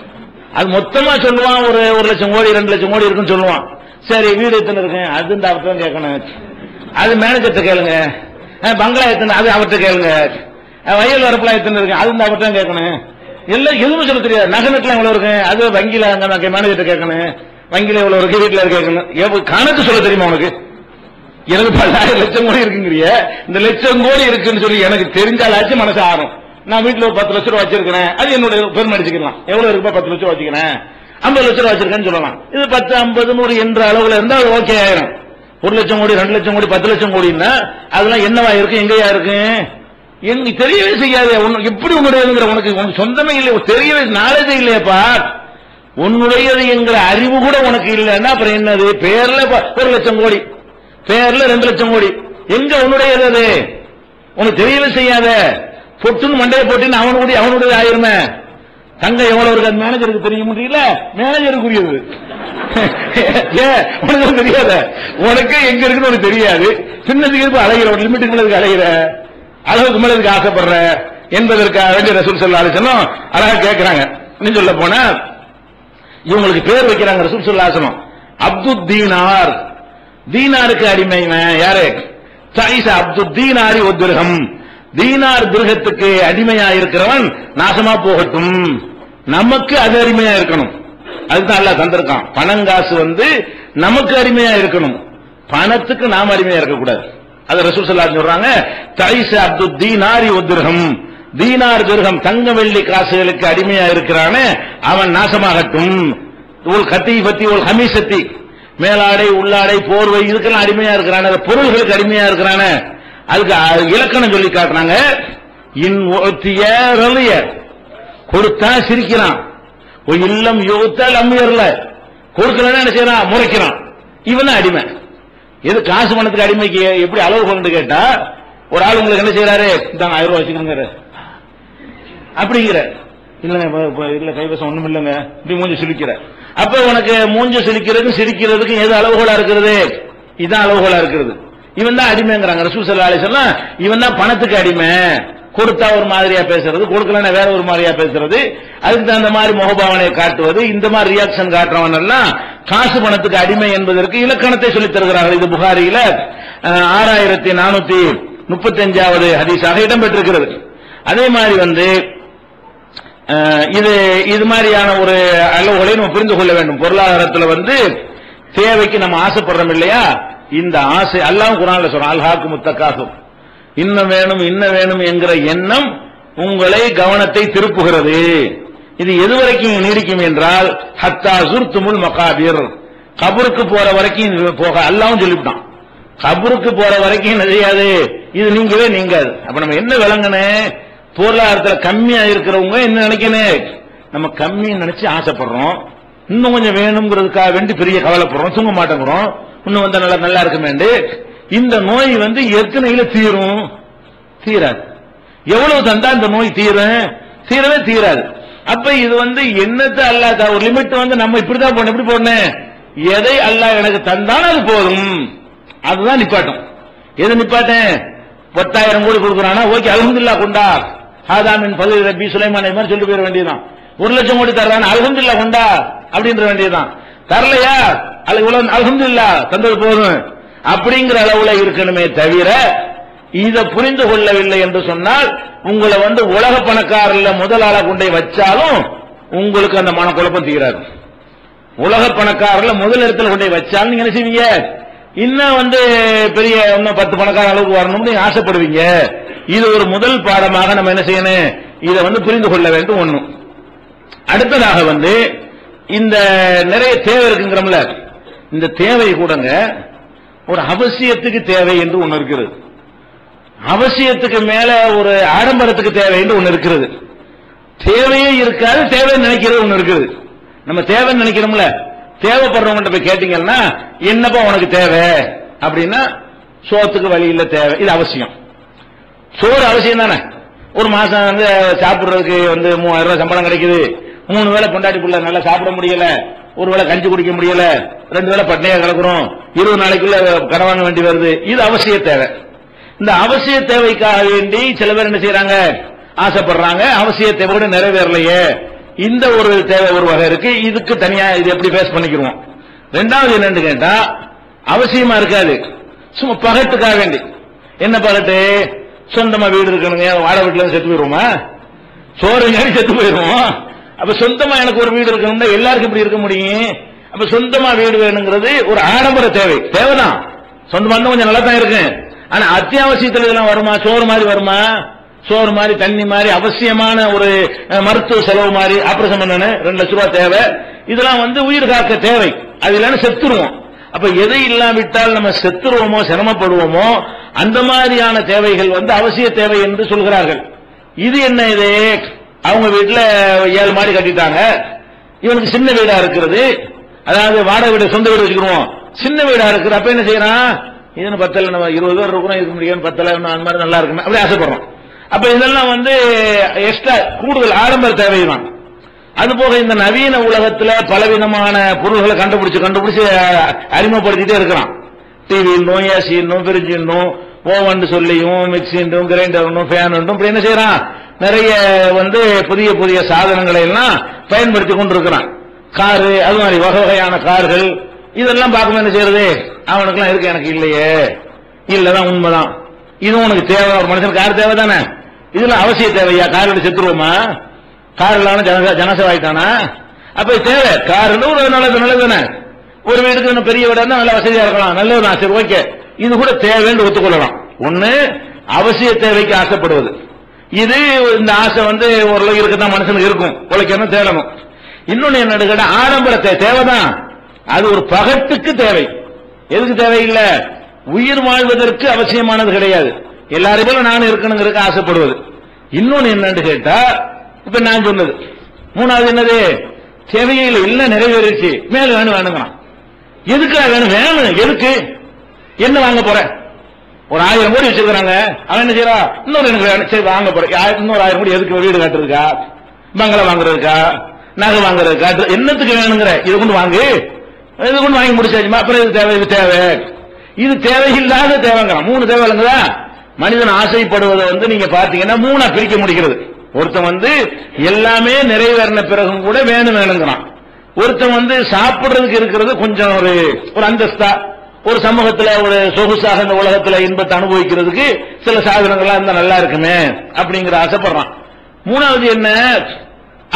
அது மொத்தமா சொல்லுவான், ஒரு 1 லட்சம் கோடி 2 லட்சம் கோடி இருக்குன்னு சொல்லுவான். சரி, வீடு எத்தனை இருக்கு அது இந்த அவர்தான் கேட்கணும். அது மேனேஜர்ட்ட கேளுங்க. பங்களா எத்தனை அது அவர்கிட்ட கேளுங்க. வயல் வரப்புலாம் எத்தனை இருக்கு அது இந்த அவர்தான் கேட்கணும். எல்லாம் எதுவும் சொல்ல தெரியாது. நகை நட்டுலாம் எவ்வளவு இருக்கு அது வங்கியில மேனேஜர்ட்ட கேட்கணும். வங்கியில எவ்வளவு இருக்கு வீட்டுல கேட்கணும். கணக்கு சொல்ல தெரியுமா உனக்கு? எனக்கு 10,000 லட்சம் கோடி இருக்குங்கிறிய, இந்த லட்சம் கோடி இருக்குன்னு சொல்லி எனக்கு தெரிஞ்சாலாச்சும் மனசு ஆறும். நான் வீட்டுல ஒரு 10 லட்சம் ரூபாய் வச்சிருக்கேன், அது என்னுடைய பெருமை அடிச்சுக்கலாம். எவ்வளவு இருக்குப்பா? 10 லட்சம் ரூபாய் வச்சுக்கிறேன், 50 லட்சம் ரூபாய் வச்சிருக்கேன்னு சொல்லலாம். இது 10, 50, 100 என்ற அளவுல இருந்தா அது ஓகே ஆயிரும். 1 லட்சம் கோடி 2 லட்சம் கோடி 10 லட்சம் கோடின்னா அதெல்லாம் என்னவா இருக்கு, எங்கயா இருக்கு, எங்க தெரியவே செய்யாது. எப்படி உன்னுடையதுங்கிற உனக்கு சொந்தமே இல்லை, தெரியவே நாலேஜே இல்லையப்பா. உன்னுடையது என்கிற அறிவு கூட உனக்கு இல்லைன்னா அப்புறம் என்னது? பேர்ல 1 லட்சம் கோடி, பேர்ல 2 லட்சம் கோடி, எங்க உன்னுடையது? அது உனக்கு தெரியவே செய்யாத. பொட்டுன்னு மண்டையை போட்டுன்னு அவனுடைய ஆயிருமே. தங்க எவ்வளவு இருக்கு அது மேனேஜருக்கு தெரிய முடியல, மேனேஜருக்குரியது. உனக்கு தெரியாத, உனக்கு எங்க இருக்குன்னு உனக்கு தெரியாது. சின்னதுக்கு அழகிற, ஒரு லிமிட்டுக்கு மேல அழகிற, அளவுக்கு மேல இதுக்கு ஆசைப்படுற என்பதற்காக வேண்டிய ரசூல் ஸல்லல்லாஹு அலைஹி வஸல்லம் அழகா கேட்கிறாங்க. இன்னும் சொல்ல போனா இவங்களுக்கு பேர் வைக்கிறாங்க ரசூல் ஸல்லல்லாஹு அலைஹி வஸல்லம். அப்துத் தீனார், தீனாருக்கு அடிமை. யாரு? தைஸா அப்துத் தீனாரி வ திர்ஹம், தீனார் திர்ஹத்துக்கு அடிமையா இருக்கிறவன் நாசமா போகட்டும், நமக்கு அது அடிமையா இருக்கணும். அதுதான் அல்லாஹ் தந்திருக்கான். பணங்காசு நமக்கு அடிமையா இருக்கணும், பணத்துக்கு நாம அடிமையா இருக்கக்கூடாது. அது ரசூல் ஸல்லல்லாஹு அலைஹி வஸல்லம் சொல்றாங்க, தைஸா அப்துத் தீனாரி வ திர்ஹம், தீனார் திர்ஹம் தங்க வெள்ளி காசுகளுக்கு அடிமையா இருக்கிறானே அவன் நாசமாகட்டும். உல் கத்தீஃபத்தி உல் ஹமீசத்தி, மேலாடை உள்ளாடை போர்வை இதுக்கெல்லாம் அடிமையா இருக்கிறான, பொருள்களுக்கு அடிமையா இருக்கிறான, அதுக்கு இலக்கணம் சொல்லி காட்டுறாங்க. கொடுத்தா சிரிக்கிறான், இல்லம் யோத்தால் அம்மியர்ல கொடுக்கலன்னா என்ன செய்யறான்? முறைக்கிறான். இவன் அடிமை. எது காசு பணத்துக்கு அடிமைக்கு எப்படி அளவு கொண்டு கேட்டா, ஒரு ஆள் உங்களுக்கு என்ன செய்யறாரு, இதாங்க 1000 ரூபாய் வச்சுக்கோங்க அப்படிங்கிற, இல்லங்க இல்ல கைவசம் ஒண்ணும் இல்லங்க, இப்படி மூஞ்சி சிரிக்கிற. அப்ப உனக்கு மூஞ்சி சிரிக்கிறதுக்கு சிரிக்கிறதுக்கு எது அளவுகோலா இருக்கிறது, இதான் அளவுகோலா இருக்கிறது. இவன் தான் அடிமைங்கிறாங்க ரசூல் ஸல்லல்லாஹு அலைஹி வஸல்லம். இவன் தான் பணத்துக்கு அடிமை, கொடுத்தா ஒரு மாதிரியா பேசுறது, கொடுக்கலன்னா வேற ஒரு மாதிரியா பேசுறது, அதுக்கு தகுந்த மாதிரி முகபாவனையை காட்டுவது, இந்த மாதிரி ரியாக்ஷன் காட்டுறவன் எல்லாம் காசு பணத்துக்கு அடிமை என்பதற்கு இலக்கணத்தை சொல்லித் தருகிறார்கள். இது புகாரியில 6435வது ஹதீஸாக இடம்பெற்றிருக்கிறது. அதே மாதிரி இது மாதிரியான ஒரு அளவுகளை நம்ம புரிந்து கொள்ள வேண்டும். பொருளாதாரத்தில் தேவைக்கு நம்ம ஆசைப்படுறோம் இல்லையா, இந்த ஆசை அல்லாஹ் குர்ஆன்ல சொல்றான், அல்ஹாக்குமுத் தகாசுர், இன்னும் வேணும் இன்னும் வேணும் என்கிற எண்ணம் உங்களை கவனத்தை திருப்புகிறது. இது எதுவரைக்கும் நீடிக்கும் என்றால், ஹத்தா ஸுர்துமுல் மகாபிர், கபருக்கு போற வரைக்கும் போக அல்லாஹ்வும் சொல்லிவிட்டான். கபருக்கு போற வரைக்கும் என்ன செய்யாது, இது நீங்கவே நீங்காது. அப்ப நம்ம என்ன விளங்கணும், பொருளாதாரத்தில் கம்மியா இருக்கிறவங்க என்ன நினைக்கணும், நம்ம கம்மின்னு நினைச்சு ஆசைப்படுறோம், இன்னும் கொஞ்சம் வேணுங்கிறதுக்காக வேண்டி பெரிய கவலைப்படுறோம், தூங்க மாட்டேங்கிறோம், இன்னும் நல்லா இருக்குமேண்டு. இந்த நோய் எத்தனையில தீரும், தீராது. எவ்வளவு தந்தா இந்த நோய் தீரவே தீராது. அப்ப இது என்னத்தை அல்லாஹ் ஒரு லிமிட் நம்ம இப்படிதான் போடணும், எப்படி போடணும், எதை அல்லாஹ் எனக்கு தந்தாலும் அது போதும், அதுதான் நிப்பாட்டும். எது நிப்பாட்டேன், 10,000 கோடி கொடுக்குறானா, ஓகே அல்ஹம்துலில்லாஹ் கொண்டா, ஹாதாமின் ஃபضل ரப்பி சுலைமான் மாதிரி சொல்லிட்டு போயிட வேண்டியதுதான். 1,00,000 கோடி தர்றானா அல்ஹம்துலில்லாஹ் கொண்டா அப்படின்ற வேண்டியதுதான். தரலையா அல்ஹம்துலில்லாஹ் தந்தது போதும் அப்படிங்கிற அளவுல இருக்கணுமே தவிர, இதை புரிந்து கொள்ளவில்லை என்று சொன்னால் உங்களை உலக பணக்காரர்ல முதலாள கொண்டே வச்சாலும் உங்களுக்கு அந்த மனக்குழப்பம் தீராது. உலக பணக்காரர்ல முதல் இடத்துல கொண்டே வச்சாலும் நீங்க என்ன செய்வீங்க, இன்னும் பெரிய இன்னும் 10 பணக்கார அளவுக்கு வரணும்னு நீங்க ஆசைப்படுவீங்க. இது ஒரு முதல் பாடமாக நம்ம என்ன செய்யணும், இதை புரிந்து கொள்ள வேண்டும். ஒண்ணும். அடுத்ததாக இந்த நிறைய தேவை இருக்குங்கிறோம்ல, இந்த தேவை கூடங்க ஒரு அவசியத்துக்கு தேவை என்று ஒன்று இருக்கிறது, அவசியத்துக்கு மேல ஒரு ஆடம்பரத்துக்கு தேவை என்று ஒன்று இருக்கிறது. தேவையே இருக்காது, தேவை நினைக்கிறது ஒன்று இருக்குது. நம்ம தேவை நினைக்கிறோம்ல, தேவைப்படுறவங்க போய் கேட்டீங்கன்னா என்னப்பா உனக்கு தேவை அப்படின்னா, சோத்துக்கு வழி இல்ல தேவை, இது அவசியம். சோறு அவசியம் தானே. ஒரு மாசம் சாப்பிடுறதுக்கு 3000 ரூபாய் சம்பளம் கிடைக்குது, 3 வேளை பொண்டாட்டி புள்ள நல்லா சாப்பிட முடியல, ஒரு வேளை கஞ்சி குடிக்க முடியல, 2 வேளை பட்னியா கிடக்குறோம், 20 நாளைக்குள்ள கடன் வாங்க வேண்டி வருது, இது அவசிய தேவை. இந்த அவசிய தேவைக்காக வேண்டி சில பேர் என்ன செய்யறாங்க, ஆசைப்படுறாங்க, அவசிய தேவையோட நிறைவேறலையே, இந்த ஒரு தேவை ஒரு வகை இருக்கு. இதுக்கு தனியா இது எப்படி பேஸ் பண்ணிக்கிறோம். ரெண்டாவது என்னன்னு கேட்டா, அவசியமா இருக்காது, சும்மா பகட்டுக்காக வேண்டி. என்ன பகட்டு, சொந்தமா வீடு இருக்கணுங்க, வாடகை வீட்டுல செத்து போயிருவோமா, சோறு செத்து போயிருவோம். அப்ப சொந்தமா எனக்கு ஒரு வீடு இருக்கணும்னா எல்லாருக்கும் இப்படி இருக்க முடியும். அப்ப சொந்தமா வீடு வேணுங்கிறது ஒரு ஆடம்பர தேவை, தேவைதான். சொந்தமா இருந்தா கொஞ்சம் நல்லா தான் இருக்கு. ஆனா அத்தியாவசியத்தில் இதெல்லாம் வருமா, சோறு மாதிரி வருமா, சோறு மாதிரி தண்ணி மாதிரி அவசியமான ஒரு மருத்துவ செலவு மாதிரி ஆபரேஷன் பண்ண 2 லட்சம் ரூபாய் தேவை, இதெல்லாம் உயிர் காக்க தேவை, அது இல்லைன்னு செத்துருவோம். அப்ப எதை இல்லாவிட்டால் நம்ம செத்துருவோமோ சிரமப்படுவோமோ அந்த மாதிரியான தேவைகள் அவசிய தேவை என்று சொல்கிறார்கள். இது என்ன, இது அவங்க வீட்டுல 7 மாடி கட்டிட்டாங்க, இவனுக்கு சின்ன வீடா இருக்கிறது, அதாவது வாடகை வீடு சொந்த வீடு வச்சுக்கிறோம், சின்ன வீடா இருக்குது. அப்ப என்ன செய்யறான், இது 10 நம்ம 20 பேர் இருக்கிறோம், இருக்க முடியும், 10 அந்த மாதிரி நல்லா இருக்குமே அப்படி ஆசைப்படுறோம். அப்ப இதெல்லாம் எக்ஸ்ட்ரா கூடுதல் ஆடம்பர தேவைதான். அது போக இந்த நவீன உலகத்துல பலவிதமான பொருள்களை கண்டுபிடிச்சு அறிமுகப்படுத்திட்டே இருக்கிறான். டிவி இன்னும், ஏசி இன்னும், பிரிட்ஜ் இன்னும், ஓவன் சொல்லியும், மிக்சி இன்னும், கிரைண்டர் இன்னும், ஃபேன் இன்னும், இப்படி என்ன செய்யறான், நிறைய புதிய புதிய சாதனங்களை எல்லாம் பயன்படுத்தி கொண்டிருக்கிறான். காரு, அது மாதிரி வகை வகையான கார்கள், இதெல்லாம் பார்க்கும் என்ன செய்யறது, அவனுக்குலாம் இருக்கு, எனக்கு இல்லையே, இல்லதான் உண்மைதான். இதுவும் உனக்கு தேவை, ஒரு மனுஷன் கார் தேவை தானே, இதுல அவசிய தேவையா, காரில் செத்துருவோமா, கார் இல்லாம ஜனசவாயிட்டானா, அப்ப தேவை கார் ஒரு நல்லது தானே. ஒரு வீடுக்கு பெரிய வீடு இருந்தா நல்ல வசதியா இருக்கலாம், நல்லதுதான், சரி ஓகே, இது கூட தேவைன்னு ஒத்துக்கொள்ளலாம். ஒண்ணு அவசிய தேவைக்கு ஆசைப்படுவது, இது இந்த ஆசை ஓரளவு இருக்குதான் மனுஷனுக்கு இருக்கும், உழைக்கணும் தேடணும். இன்னொன்னு என்ன கேட்டா, ஆடம்பர தேவைதான், அது ஒரு பகட்டுக்கு தேவை, எதுக்கு தேவையில்லை, உயிர் வாழ்வதற்கு அவசியமானது கிடையாது. எல்லாரும் போல நானும் இருக்கணுங்கிறதுக்கு ஆசைப்படுவது. இன்னொன்னு என்னன்னு கேட்டா, இப்ப நான் சொன்னது. மூணாவது என்னது, தேவையில் இல்ல நிறைவேறிச்சு, மேல வேணுங்கிறான். எதுக்காக வேணும், எதுக்கு என்ன வாங்க போற? ஒரு 1000 கோடி வச்சிருக்காங்க. அவன் என்ன செய்யறா? இன்னொரு எனக்கு சரி வாங்க போற. இன்னொரு 1000 கோடி எதுக்கு? வீடு கட்டுறதுக்கா, பங்களா வாங்குறதுக்கா, நகை வாங்குறதுக்கா, என்னத்துக்கு வேணுங்கிற? இது கொண்டு வாங்கு, இது கொண்டு வாங்கி முடிச்சாச்சுமா. அப்புறம் இது தேவை, இது தேவை, இது தேவையில்லாத தேவைங்கிறான். 3 தேவை இல்லைங்களா? மனிதன் ஆசைப்படுவதை நீங்க பாத்தீங்கன்னா 3 பிரிக்க முடிகிறது. ஒருத்தன் எல்லாமே நிறைவேறின பிறகும் கூட வேணுங்கிறான். ஒருத்தன் சாப்பிடுறதுக்கு இருக்கிறது கொஞ்சம் ஒரு அந்தஸ்தா, ஒரு சமூகத்துல ஒரு சொகுசாக இந்த உலகத்துல இன்பத்தை அனுபவிக்கிறதுக்கு சில சாதனங்கள்லாம் இருந்தா நல்லா இருக்குமே அப்படிங்கிற ஆசைப்படுறான். 3வது என்ன?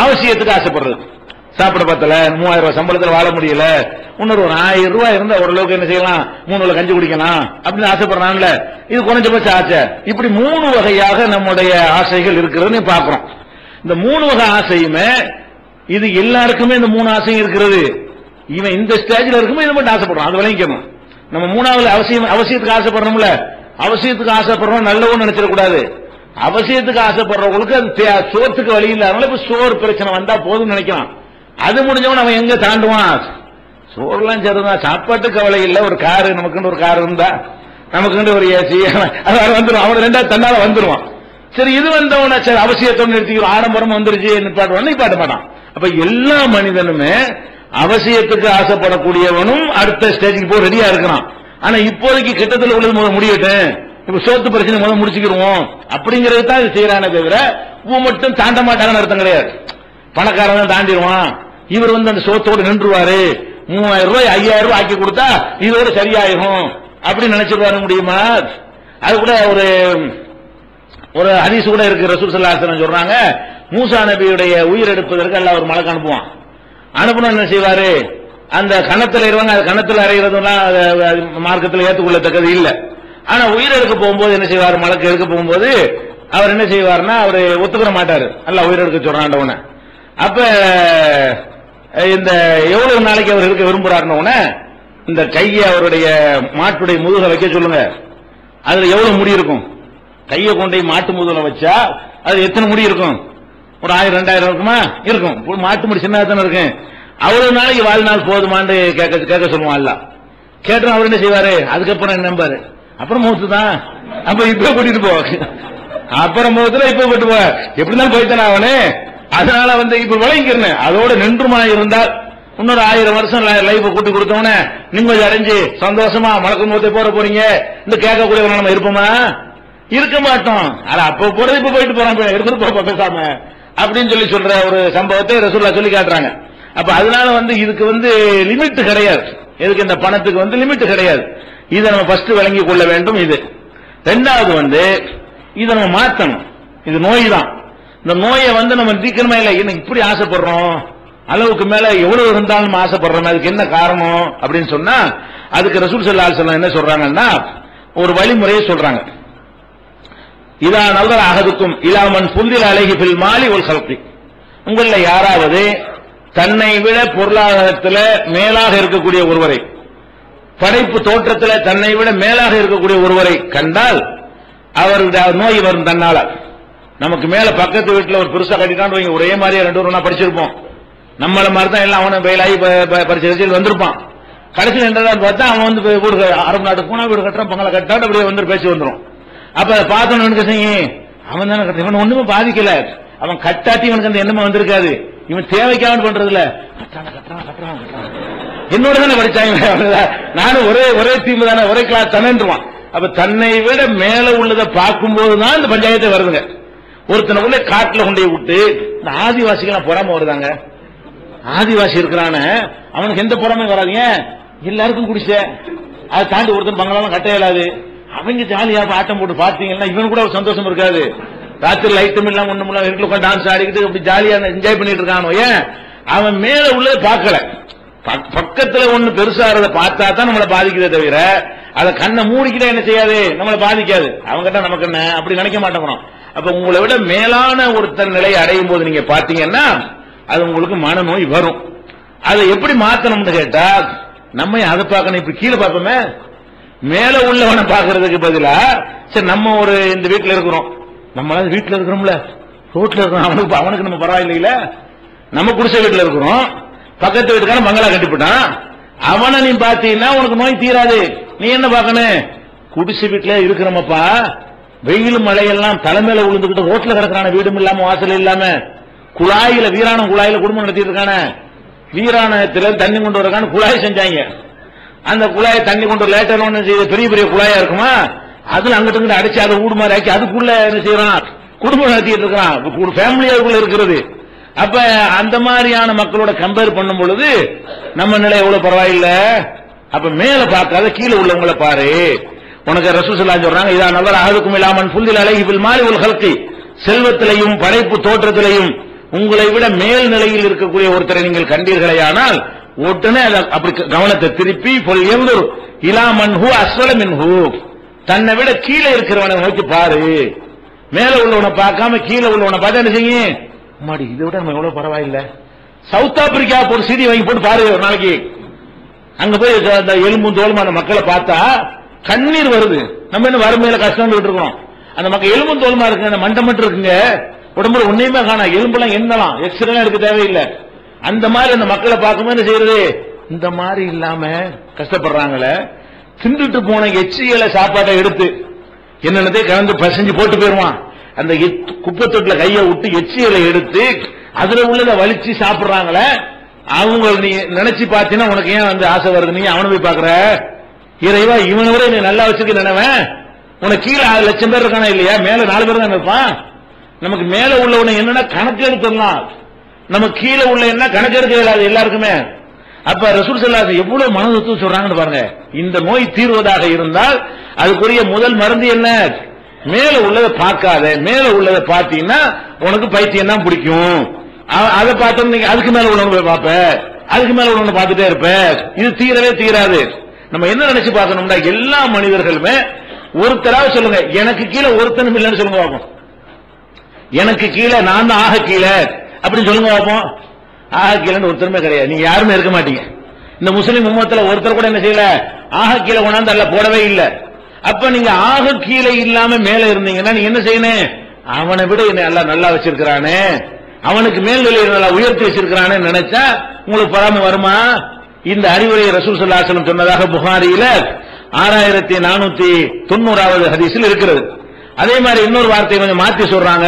அவசியத்துக்கு ஆசைப்படுறது. சாப்பிட பத்தல, 3000 ரூபாய் சம்பளத்தில் வாழ முடியல, இன்னொரு ஒரு 1000 ரூபாய் இருந்தா ஓரளவுக்கு என்ன செய்யலாம், 3 வேளை கஞ்சி குடிக்கலாம் அப்படின்னு ஆசைப்படுறான்ல. இது குறைஞ்சபட்ச ஆசை. இப்படி 3 வகையாக நம்முடைய ஆசைகள் இருக்கிறதுன்னு பாக்குறோம். இந்த 3 வகை ஆசையுமே இது எல்லாருக்குமே இந்த 3 ஆசையும் இருக்கிறது. இவன் இந்த ஸ்டேஜ்ல இருக்கும்போது இதை மட்டும் ஆசைப்படுறான். அது விளங்கிக்கணும். நம்ம 3வது அவசியத்துக்கு ஆசைப்படுறோம்ல, அவசியத்துக்கு ஆசைப்படுறோம் நல்லவன்னு நினைச்சிடக்கூடாது. அவசியத்துக்கு ஆசைப்படுறவங்களுக்கு அது சோத்துக்கு வழி இல்லாதனால இப்ப சோறு பிரச்சனை வந்தா போதும் நினைக்கிறான். அது முடிஞ்சவன் அவன் எங்க தாண்டுவான்? சோறுலாம் சரிதான், சாப்பாட்டு கவலை இல்ல. ஒரு காரு, நமக்கு ஒரு கார் இருந்தா, நமக்கு ஒரு ஏசி, அது வந்துடும். அவன் 2வது தன்னால வந்துருவான். சரி, இது வந்தவன சரி அவசியத்தோடு நிறுத்திக்கிறோம், ஆடம்பரம் வந்துருச்சு, நிப்பாட்ட மாட்டான். அப்ப எல்லா மனிதனுமே அவசியத்துக்கு ஆசைப்படக்கூடியவனும் அடுத்த ஸ்டேஜுக்கு போய் ரெடியா இருக்கிறான். ஆனா இப்போதைக்கு கிட்டத்தில் உள்ளது முடியட்டும், இப்ப சோத்து பிரச்சனை முடிச்சுக்கிடுவோம் அப்படிங்கிறது தான் இது செய்யறானே தவிர மட்டும் தாண்ட மாட்டாங்கன்னு அர்த்தம் கிடையாது. பணக்காரன் தாண்டிடுவான், இவர் அந்த சோத்தோடு நின்றுவாரு, 3000 ரூபாய் 5000 ரூபாய் ஆக்கி கொடுத்தா இதோட சரியாயிரும் அப்படின்னு நினைச்சிருவாரு முடியுமா? அது கூட ஒரு ஹதீஸ் கூட இருக்கு. ரசூல் ஸல்லல்லாஹு அலைஹி வஸல்லம் சொல்றாங்க, மூசா நபியுடைய உயிர் எடுப்பதற்கு அல்லாஹ் ஒரு மலக்கு அனுப்புவான். அனுப்புனா என்ன செய்வாரு? அந்த கணத்துல இருவாங்க, அது கணத்துல அறைகிறதுலாம் மார்க்கத்தில் ஏற்றுக்கொள்ளத்தக்கது இல்ல. ஆனா உயிர் எடுக்க போகும்போது என்ன செய்வாரு? மலக்கு எடுக்க போகும்போது அவர் என்ன செய்வாருன்னா, அவரு ஒத்துக்கிற மாட்டாரு, அல்லாஹ் உயிர் எடுக்க சொல்றான். அப்ப இந்த எவ்வளவு நாளைக்கு அவர் இருக்க விரும்புறாருன்னு இந்த கையை அவருடைய மாட்டுடைய முதுகலை வைக்க சொல்லுங்க. அதுல எவ்வளவு முடி இருக்கும்? கையை கொண்டே மாட்டு முதுகலை வச்சா அது எத்தனை முடி இருக்கும்? ஒரு 1000 2000 இருக்குமா? இருக்கும். மாட்டு முடி சின்ன தானே இருக்கும். அவ்வளவு நாளைக்கு வாழ்நாள் போதுமான்னு கேட்க சொல்லுவான். அல்ல கேட்டு அவர் என்ன செய்வாரு? அதுக்கப்புறம் என்ன நம்பாரு? அப்புறம் மூத்து தான். அப்ப இப்ப கூட்டிட்டு போ, அப்புறம் மூத்துல இப்ப கூட்டு போ, எப்படிதான் போய்த்தானே அவனே. அதனால இப்ப விளங்கிக்கிறேன். அதோட நின்றுமா இருந்தால் இன்னொரு 1000 வருஷம் லைஃப் கூட்டி கொடுத்தவன நிம்மதி அடைஞ்சு சந்தோஷமா மலக்கு மூத்தை போற போறீங்க இந்த கேட்கக்கூடியவங்க நம்ம இருப்போமா? இருக்க மாட்டோம். அப்ப போறது இப்ப போயிட்டு போறான், எடுத்துட்டு போற பேசாம அப்படின்னு சொல்ற ஒரு சம்பவத்தை ரசூலுல்லாஹ் சொல்லி காட்டுறாங்க. அப்ப அதனால இதுக்கு லிமிட் கிடையாது. எதுக்கு இந்த பணத்துக்கு லிமிட் கிடையாது. இதை நம்ம ஃபர்ஸ்ட் விளங்கி கொள்ள வேண்டும். இது 2வது இதை நம்ம மாற்றணும். இது நோய் தான். இந்த நோயை நம்ம தீக்கணுமா இல்லை? என்ன இப்படி ஆசைப்படுறோம், அளவுக்கு மேல எவ்வளவு இருந்தாலும் ஆசைப்படுறோம், அதுக்கு என்ன காரணம் அப்படின்னு சொன்னா அதுக்கு ரசூல் ஸல்லல்லாஹு அலைஹி வஸல்லம் என்ன சொல்றாங்கன்னா ஒரு வழிமுறையை சொல்றாங்க. இதா நல்தர அஹதுக்கும் இலா மன் ஃபுல்லில அலைஹி ஃபில் மாலி வல் கல்கி, உங்கள யாராவது தன்னை விட பொருளாதாரத்தில் மேலாக இருக்கக்கூடிய ஒருவரை, படைப்பு தோற்றத்தில் தன்னை விட மேலாக இருக்கக்கூடிய ஒருவரை கண்டால் அவருக்கு நோய் வரும். தன்னால நமக்கு மேல பக்கத்து வீட்டில் ஒரு பெருசா கட்டிட்டான், ஒரே மாதிரியா 2 பேரும் படிச்சிருப்போம், நம்மள மாதிரி தான் எல்லாம் அவனை வெயிலாகி பரிசு வந்திருப்பான். கடைசியில் என்னதான் பார்த்தா அவன் வீடு அரபு நாட்டுக்கு போனா வீடு கட்டுறான், பங்களா கட்டாட்டு அப்படியே பேச்சு வந்துடும். அப்ப பார்த்தோன்னு செய்யும், அவன் தானே கட்ட, இவன் ஒண்ணுமே பாதிக்கல, அவன் கட்டாட்டி இவனுக்கு அந்த எண்ணமே வந்திருக்காது, இவன் தேவைக்காக பண்றது இல்ல, கட்டுறான் என்னோட தானே படிச்சாங்க, நானும் ஒரே டீம் தானே, ஒரே கிளாஸ் தானேன்றான். அப்ப தன்னை விட மேல உள்ளதை பார்க்கும் போதுதான் இந்த பஞ்சாயத்தை வருதுங்க. ஒருத்தனை உள்ள காட்டுல கொண்டே விட்டு இந்த ஆதிவாசிகள் பொறாம வருதாங்க. ஆதிவாசி இருக்கிறான அவனுக்கு எந்த பொறாமையும் வராதுங்க, எல்லாருக்கும் குடிச்ச அதை தாண்டி ஒருத்தன் பங்களாலும் கட்ட இயலாது, அவங்க ஜாலியா ஆட்டம் போட்டு பார்த்தீங்கன்னா இவன் கூட ஒரு சந்தோஷம் இருக்காது. ராத்திரி லைட்டும் இல்லாம ஒண்ணும் இல்லாம வீட்டுல உட்காந்து டான்ஸ் ஆடிக்கிட்டு அப்படி ஜாலியா என்ஜாய் பண்ணிட்டு இருக்கானோ. ஏன் அவன் மேல உள்ளதை பார்க்கல, பக்கத்துல ஒண்ணு பெருசாகிறத பார்த்தா தான் நம்மளை பாதிக்கிறதே தவிர அதை கண்ணை மூடிக்கிட்டே என்ன செய்யாது, நம்மளை பாதிக்காது. அவங்ககிட்ட நமக்கு என்ன அப்படி நினைக்க மாட்டேங்கிறோம். அப்ப உங்களை விட மேலான ஒருத்தர் நிலையை அடையும் போது நீங்க பாத்தீங்கன்னா அது உங்களுக்கு மனநோய் வரும். அதை எப்படி மாத்தணும்னு கேட்டா நம்ம அதை பார்க்கணும். இப்ப கீழே பார்ப்போமே, மேல உள்ளவனை பாக்குறதுக்கு பதிலா சரி நம்ம ஒரு இந்த வீட்டுல இருக்கிறோம், நம்மளால வீட்டுல இருக்கிறோம்ல, ரோட்ல இருக்கிறோம், அவனுக்கு நம்ம பரவாயில்லையில, நம்ம குடிசை வீட்டுல இருக்கிறோம், பக்கத்து வீட்டுக்கான மங்களா கட்டிவிட்டான், அவனை நீ பாத்தீங்கன்னா உனக்கு நோய் தீராது. நீ என்ன பார்க்கணும்? குடிசை வீட்டுல இருக்கிறோமப்பா, வெயில் மழையெல்லாம் தலைமையில விழுந்துகிட்டு ரோட்ல கிடக்குறான, வீடும் இல்லாம வாசல் இல்லாம, குழாயில வீராணம் குழாயில குடும்பம் நடத்திட்டு இருக்கான. வீராணத்துல தண்ணி கொண்டு வரக்கான குழாய் செஞ்சாங்க. அந்த குழாயை தண்ணி கொண்டு லேட்டர் செய்த பெரிய பெரிய குழாயா இருக்குமா, அதுல அங்கிட்டு அடிச்சு அதை ஊடு மாதிரி ஆக்கி அதுக்குள்ள என்ன செய்யறான், குடும்பம் நடத்திட்டு இருக்கான், ஃபேமிலியாவுக்குள்ள இருக்கிறது. அப்ப அந்த மாதிரியான மக்களோட கம்பேர் பண்ணும் பொழுது நம்ம நிலை எவ்வளவு பரவாயில்ல. அப்ப மேல பார்க்காத கீழே உள்ளவங்களை பாரு. உனக்கு ரசூல் ஸல்லல்லாஹு அலைஹி சொல்றாங்க, இதா நவர அஹதுக்கும் இலாமன் ஃபுல்லில் அலைஹி பில் மாலி வல் ஹல்கி, செல்வத்திலையும் படைப்பு தோற்றத்திலையும் உங்களை விட மேல் நிலையில் இருக்கக்கூடிய ஒருத்தரை நீங்கள் கண்டீர்களேயானால் உடனே அப்படி கவனத்தை திருப்பி இலாமன் ஹு அஸ்வல மின்ஹு, தன்னை விட கீழே இருக்கிறவனை நோக்கி பாரு. மேல உள்ளவனை பார்க்காம கீழே உள்ளவனை பார்த்தா என்ன செய்யும்? மாடி இதை விட நம்ம எவ்வளவு பரவாயில்ல. சவுத் ஆப்பிரிக்கா ஒரு சிடி வாங்கி போட்டு பாரு ஒரு நாளைக்கு. அங்க போய் அந்த எலும்பும் தோலுமான மக்களை பார்த்தா கண்ணீர் வருது. நம்ம என்ன வறுமையில கஷ்டம் இருக்கோம். அந்த மக்கள் எலும்பும் தோலுமா இருக்கு, அந்த மண்டை மட்டும் இருக்குங்க, உடம்புல ஒன்னையுமே காணா, எலும்புலாம் என்னலாம் எக்ஸ்ரே எடுக்க தேவையில்லை. அந்த மாதிரி அந்த மக்களை பார்க்கும்போது என்ன செய்யறது? இந்த மாதிரி இல்லாம கஷ்டப்படுறாங்களே. தின்றுட்டு போன எச்சியலை சாப்பாட்டை எடுத்து என்னென்னதே கலந்து பசஞ்சு போட்டு போயிருவான். அந்த குப்பத்தொட்டில கையை விட்டு எச்சியலை எடுத்து அதுல உள்ளத வலிச்சு சாப்பிடுறாங்களே, அவங்க நீ நினைச்சு பார்த்தீங்கன்னா உனக்கு ஏன் வந்து ஆசை வருது? நீ அவனை போய் பாக்குற, இறைவா இவனை விட நீ நல்லா வச்சிருக்க நினைவன். உனக்கு கீழே 6 லட்சம் பேர் இருக்கானா இல்லையா, மேல 4 பேர் தான் இருப்பான். நமக்கு மேல உள்ளவனை என்னன்னா கணக்கு எடுத்துடலாம், நம்ம கீழே உள்ள என்ன கணக்கு எடுக்க இயலாது எல்லாருக்குமே. அப்ப ரசூல் ஸல்லல்லாஹு அலைஹி எவ்வளவு மனதுத்து சொல்றாங்கன்னு பாருங்க. இந்த நோய் தீர்வதாக இருந்தால் அதுக்குரிய முதல் மருந்து என்ன? மேல உள்ளதை பார்க்காத, மேல உள்ளதை பார்த்தீங்கன்னா உனக்கு பைத்தியம் தான் பிடிக்கும். அதை பார்த்தோம் நீங்க அதுக்கு மேல உள்ளவங்க போய் பார்ப்ப, அதுக்கு மேல உள்ளவங்க பார்த்துட்டே இருப்ப. இது தீரவே தீராது. நம்ம என்ன நினைச்சு பார்க்கணும்னா எல்லா மனிதர்களுமே ஒருத்தராக சொல்லுங்க, எனக்கு கீழே ஒருத்தனும் இல்லைன்னு சொல்லுங்க பார்ப்போம். எனக்கு கீழே நான் தான் ஆக கீழே அப்படின்னு சொல்லுங்க பார்ப்போம். ஆக கீழே ஒருத்தருமே கிடையாது, நீங்க யாருமே இருக்க மாட்டீங்க. இந்த முஸ்லிம் உம்மத்துல ஒருத்தர் கூட என்ன செய்யல, ஆக கீழே கொண்டாந்து அல்ல போடவே இல்லை. அப்ப நீங்க ஆக கீழே இல்லாம மேல இருந்தீங்கன்னா நீங்க என்ன செய்யணும்? அவனை விட என்ன நல்லா வச்சிருக்கிறானே, அவனுக்கு மேல் நிலையை நல்லா உயர்த்தி வச்சிருக்கிறானே நினைச்சா உங்களுக்கு பொறாமை வருமா? இந்த அறிவுரை ரசூல் ஸல்லல்லாஹு அலைஹி வஸல்லம் சொன்னதாக புகாரியில 6490வது ஹதீஸில் இருக்கிறது. அதே மாதிரி இன்னொரு வார்த்தை கொஞ்சம் மாத்தி சொல்றாங்க,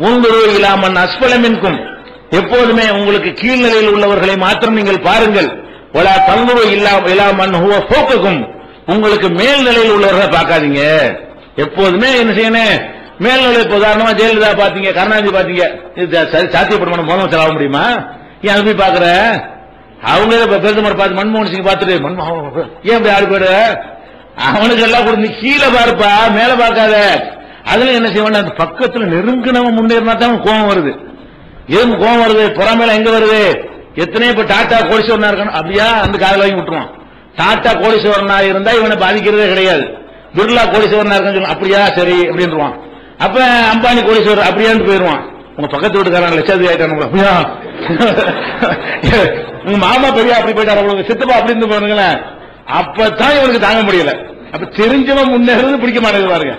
உன்குரு இலாமன் அஸ்ஃபல மின்கும், எப்போதுமே உங்களுக்கு கீழ்நிலையில் உள்ளவர்களை மாத்திரம் நீங்கள் பாருங்கள். வலா தன்குரு இலாமன் ஹுவ ஃபௌககும், உங்களுக்கு மேல் நிலையில் உள்ளவர்களை பார்க்காதீங்க. எப்போதுமே என்ன செய்யணும்? மேல்நிலை. உதாரணமா ஜெயலலிதா பாத்தீங்க, கருணாநிதி பாத்தீங்க, சாத்தியப்படுமான முதலமைச்சர் ஆக முடியுமா? ஏன் அது போய் பாக்குற? அவங்களே பிரதமர் பார்த்து மன்மோகன் சிங் பார்த்துட்டு ஏன் அப்படி ஆடு போயிடு? அவனுக்கு எல்லாம் கொடுத்து கீழே பாருப்பா, மேல பார்க்காத. அதுல என்ன செய்வான்? அந்த பக்கத்துல நெருங்கினவன் முன்னேறினா தான் கோபம் வருது. எதுவும் கோபம் வருது? பொறாமையில எங்க வருது? எத்தனையோ இப்ப டாடா கோடீஸ்வரனா இருக்கணும் அப்படியா அந்த காதல் வாங்கி விட்டுருவான். டாடா கோடீஸ்வரனா இருந்தா இவனை பாதிக்கிறதே கிடையாது. பிர்லா கோடீஸ்வரனா இருக்கான்னு அப்படியா சரி அப்படின்றான். அப்ப அம்பானி கோடீஸ்வரர் அப்படியான்னு போயிருவான். உங்க பக்கத்து வீட்டுக்காரன் லட்சாதிபதி ஆயிட்டாங்க அப்படியா, உங்க மாமா பெரிய அப்படி போயிட்டாரு, உங்களுக்கு சித்தப்பா அப்படின்னு போயிருங்களேன். அப்பதான் இவனுக்கு தாங்க முடியல. அப்ப தெரிஞ்சவன் முன்னேறது பிடிக்க மாட்டேங்குது பாருங்க.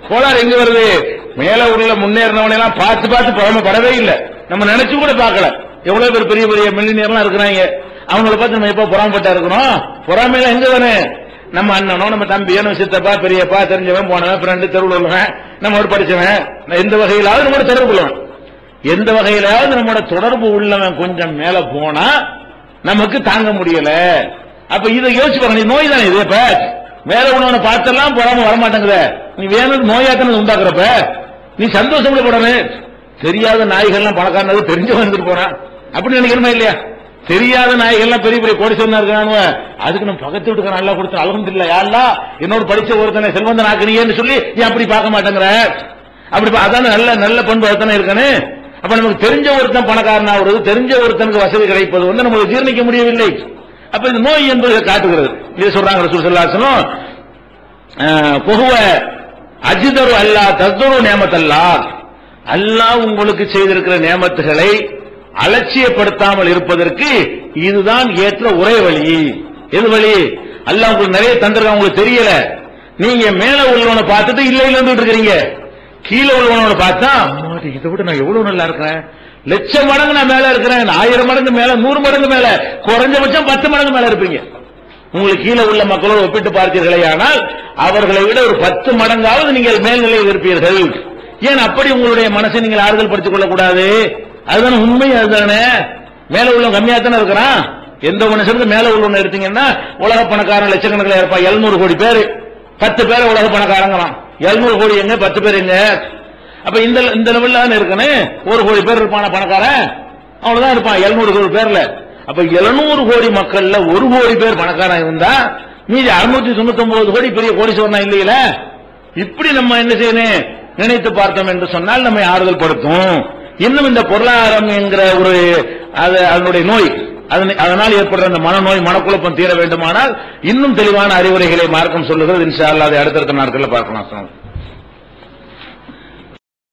கோளாறு எங்க வருது? மேல உள்ள முன்னேறினவனை எல்லாம் பார்த்து பார்த்து பொறாமைப்படவே இல்லை. நம்ம நினைச்சு கூட பார்க்கல. எவ்வளவு பேர் பெரிய பெரிய மில்லினியர்லாம் இருக்கிறாங்க, அவங்கள பார்த்து நம்ம எப்ப பொறாமப்பட்டா இருக்கிறோம்? பொறாமையில எங்க வேணும்? நம்ம அண்ணனோ நம்ம தம்பியோ நம்ம சித்தப்பா பெரியப்பா தெரிஞ்சவன் போனவன் ஃப்ரெண்டு தெருவில் உள்ளவன் நம்மளோட படிச்சவன் எந்த வகையிலாவது நம்மளோட தொடர்பு உள்ளவன், எந்த வகையிலாவது நம்மளோட தொடர்பு உள்ளவன் கொஞ்சம் மேல போனா நமக்கு தாங்க முடியல. அப்ப இதை யோசிச்சு பாருங்க. நோய் தானே இது. இப்ப மேல உள்ளவனை பார்த்தெல்லாம் பொறாம வரமாட்டேங்குத. நீ வேணும் நோயாத்தனை உண்டாக்குறப்ப நீ சந்தோஷம் போடணும். தெரியாத நாய்கள்லாம் பணக்காரனது தெரிஞ்சவன் வந்துட்டு போறான் அப்படின்னு நினைக்கிறமா இல்லையா? தெரியாத நாய்கள்லாம் பெரிய பெரிய கோடீஸ்வரனா இருக்கானுவ, அதுக்கு நம்ம பக்கத்து வீட்டுக்கு நல்லா கொடுத்து அல்ஹம்துலில்லாஹ் யாரெல்லாம் என்னோட படிச்ச ஒருத்தனை செல்வந்தன் ஆக்குறீங்கன்னு சொல்லி நீ அப்படி பார்க்க மாட்டேங்கிற. அப்படி அதான நல்ல நல்ல பண்பு ஒருத்தனை இருக்கானு. அப்ப நமக்கு தெரிஞ்ச ஒருத்தன் பணக்காரன் ஆகுறது, தெரிஞ்ச ஒருத்தனுக்கு வசதி கிடைப்பது வந்து நமக்கு ஜீர்ணிக்க முடியவில்லை. அப்ப இந்த நோய் என்பதை காட்டுகிறது. இது சொல்றாங்க ரசூல் ஸல்லல்லாஹு அலைஹி வஸல்லம், புகுவ அஜ்தரு அல்லாஹ் தஸ்துரு நிஅமத்தல்லாஹ், அல்லாஹ் உங்களுக்கு செய்திருக்கிற நியமத்துகளை அலட்சியப்படுத்தாமல் இருப்பதற்கு இதுதான் ஏற்ற ஒரே வழி. எது வழி? அல்லாஹ் உங்களுக்கு நிறைய தந்திருக்கான், உங்களுக்கு தெரியல. நீங்க மேல உள்ளவனை பார்த்துட்டு இல்ல இல்லன்னு இருக்கிறீங்க, கீழே உள்ளவனோட பார்த்தா இதை விட நான் எவ்வளவு நல்லா இருக்கிறேன், லட்சம் மடங்கு நான் மேல இருக்கிறேன், 1000 மடங்கு மேல, 100 மடங்கு மேல, குறைஞ்சபட்சம் 10 மடங்கு மேல இருப்பீங்க. உங்களுக்கு கீழே உள்ள மக்களோடு ஒப்பிட்டு பார்த்தீர்களே ஆனால் அவர்களை விட ஒரு 10 மடங்காவது நீங்கள் மேல்நிலையில் இருப்பீர்கள். ஏன் அப்படி உங்களுடைய மனசை நீங்கள் ஆறுதல் படுத்திக் கொள்ளக்கூடாது? அதுதானே உண்மை. அதுதானே மேல உள்ள கம்மியா தானே இருக்கிறான். எந்த மனுஷனுக்கு மேல உள்ள எடுத்தீங்கன்னா உலக பணக்காரன் லட்சக்கணக்கில் இருப்பான். 700 கோடி பேர், 10 பேரை உலக பணக்காரங்களாம். 700 கோடி எங்க, 10 பேர் எங்க? அப்ப இந்த லெவல்ல தான் இருக்கணும். 1 கோடி பேர் இருப்பான பணக்காரன், அவ்வளவுதான் இருப்பான் 700 கோடி பேர்ல. அப்ப 700 கோடி மக்கள்ல 1 கோடி பேர் பணக்காரன் இருந்தா மீதி 699 கோடி பெரிய கோடீஸ்வரனா இல்லையில. இப்படி நம்ம என்ன செய்யணும் நினைத்து பார்த்தோம் என்று சொன்னால் நம்மை ஆறுதல் படுத்தும். இன்னும் இந்த பொருளாதாரம் என்கிற ஒரு அதனுடைய நோய், அதனால் ஏற்படுற அந்த மனநோய், மனக்குழப்பம் தீர வேண்டுமானால் இன்னும் தெளிவான அறிவுரைகளை மார்க்கம் சொல்லுகிறது. இன்ஷா அல்லாஹ் அதை அடுத்தடுத்த நாட்களில் பார்க்கலாம்.